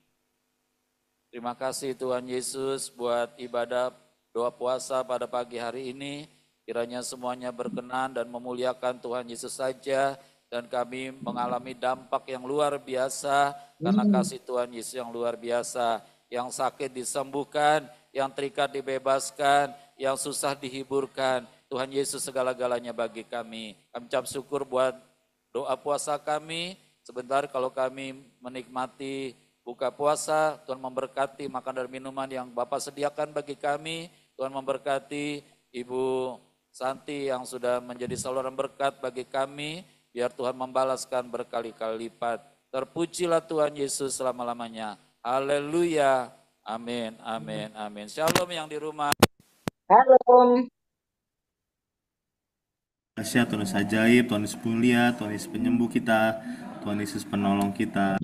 Terima kasih Tuhan Yesus buat ibadah doa puasa pada pagi hari ini. Kiranya semuanya berkenan dan memuliakan Tuhan Yesus saja. Dan kami mengalami dampak yang luar biasa karena kasih Tuhan Yesus yang luar biasa. Yang sakit disembuhkan, yang terikat dibebaskan, yang susah dihiburkan. Tuhan Yesus segala-galanya bagi kami. Kami ucap syukur buat doa puasa kami. Sebentar kalau kami menikmati buka puasa, Tuhan memberkati makan dan minuman yang Bapak sediakan bagi kami. Tuhan memberkati Ibu Santi yang sudah menjadi saluran berkat bagi kami, biar Tuhan membalaskan berkali-kali lipat. Terpujilah Tuhan Yesus selama-lamanya. Haleluya. Amin, amin, amin. Shalom yang di rumah. Shalom. Tuhan Yesus ajaib, Tuhan Yesus mulia, Tuhan Yesus penyembuh kita, Tuhan Yesus penolong kita.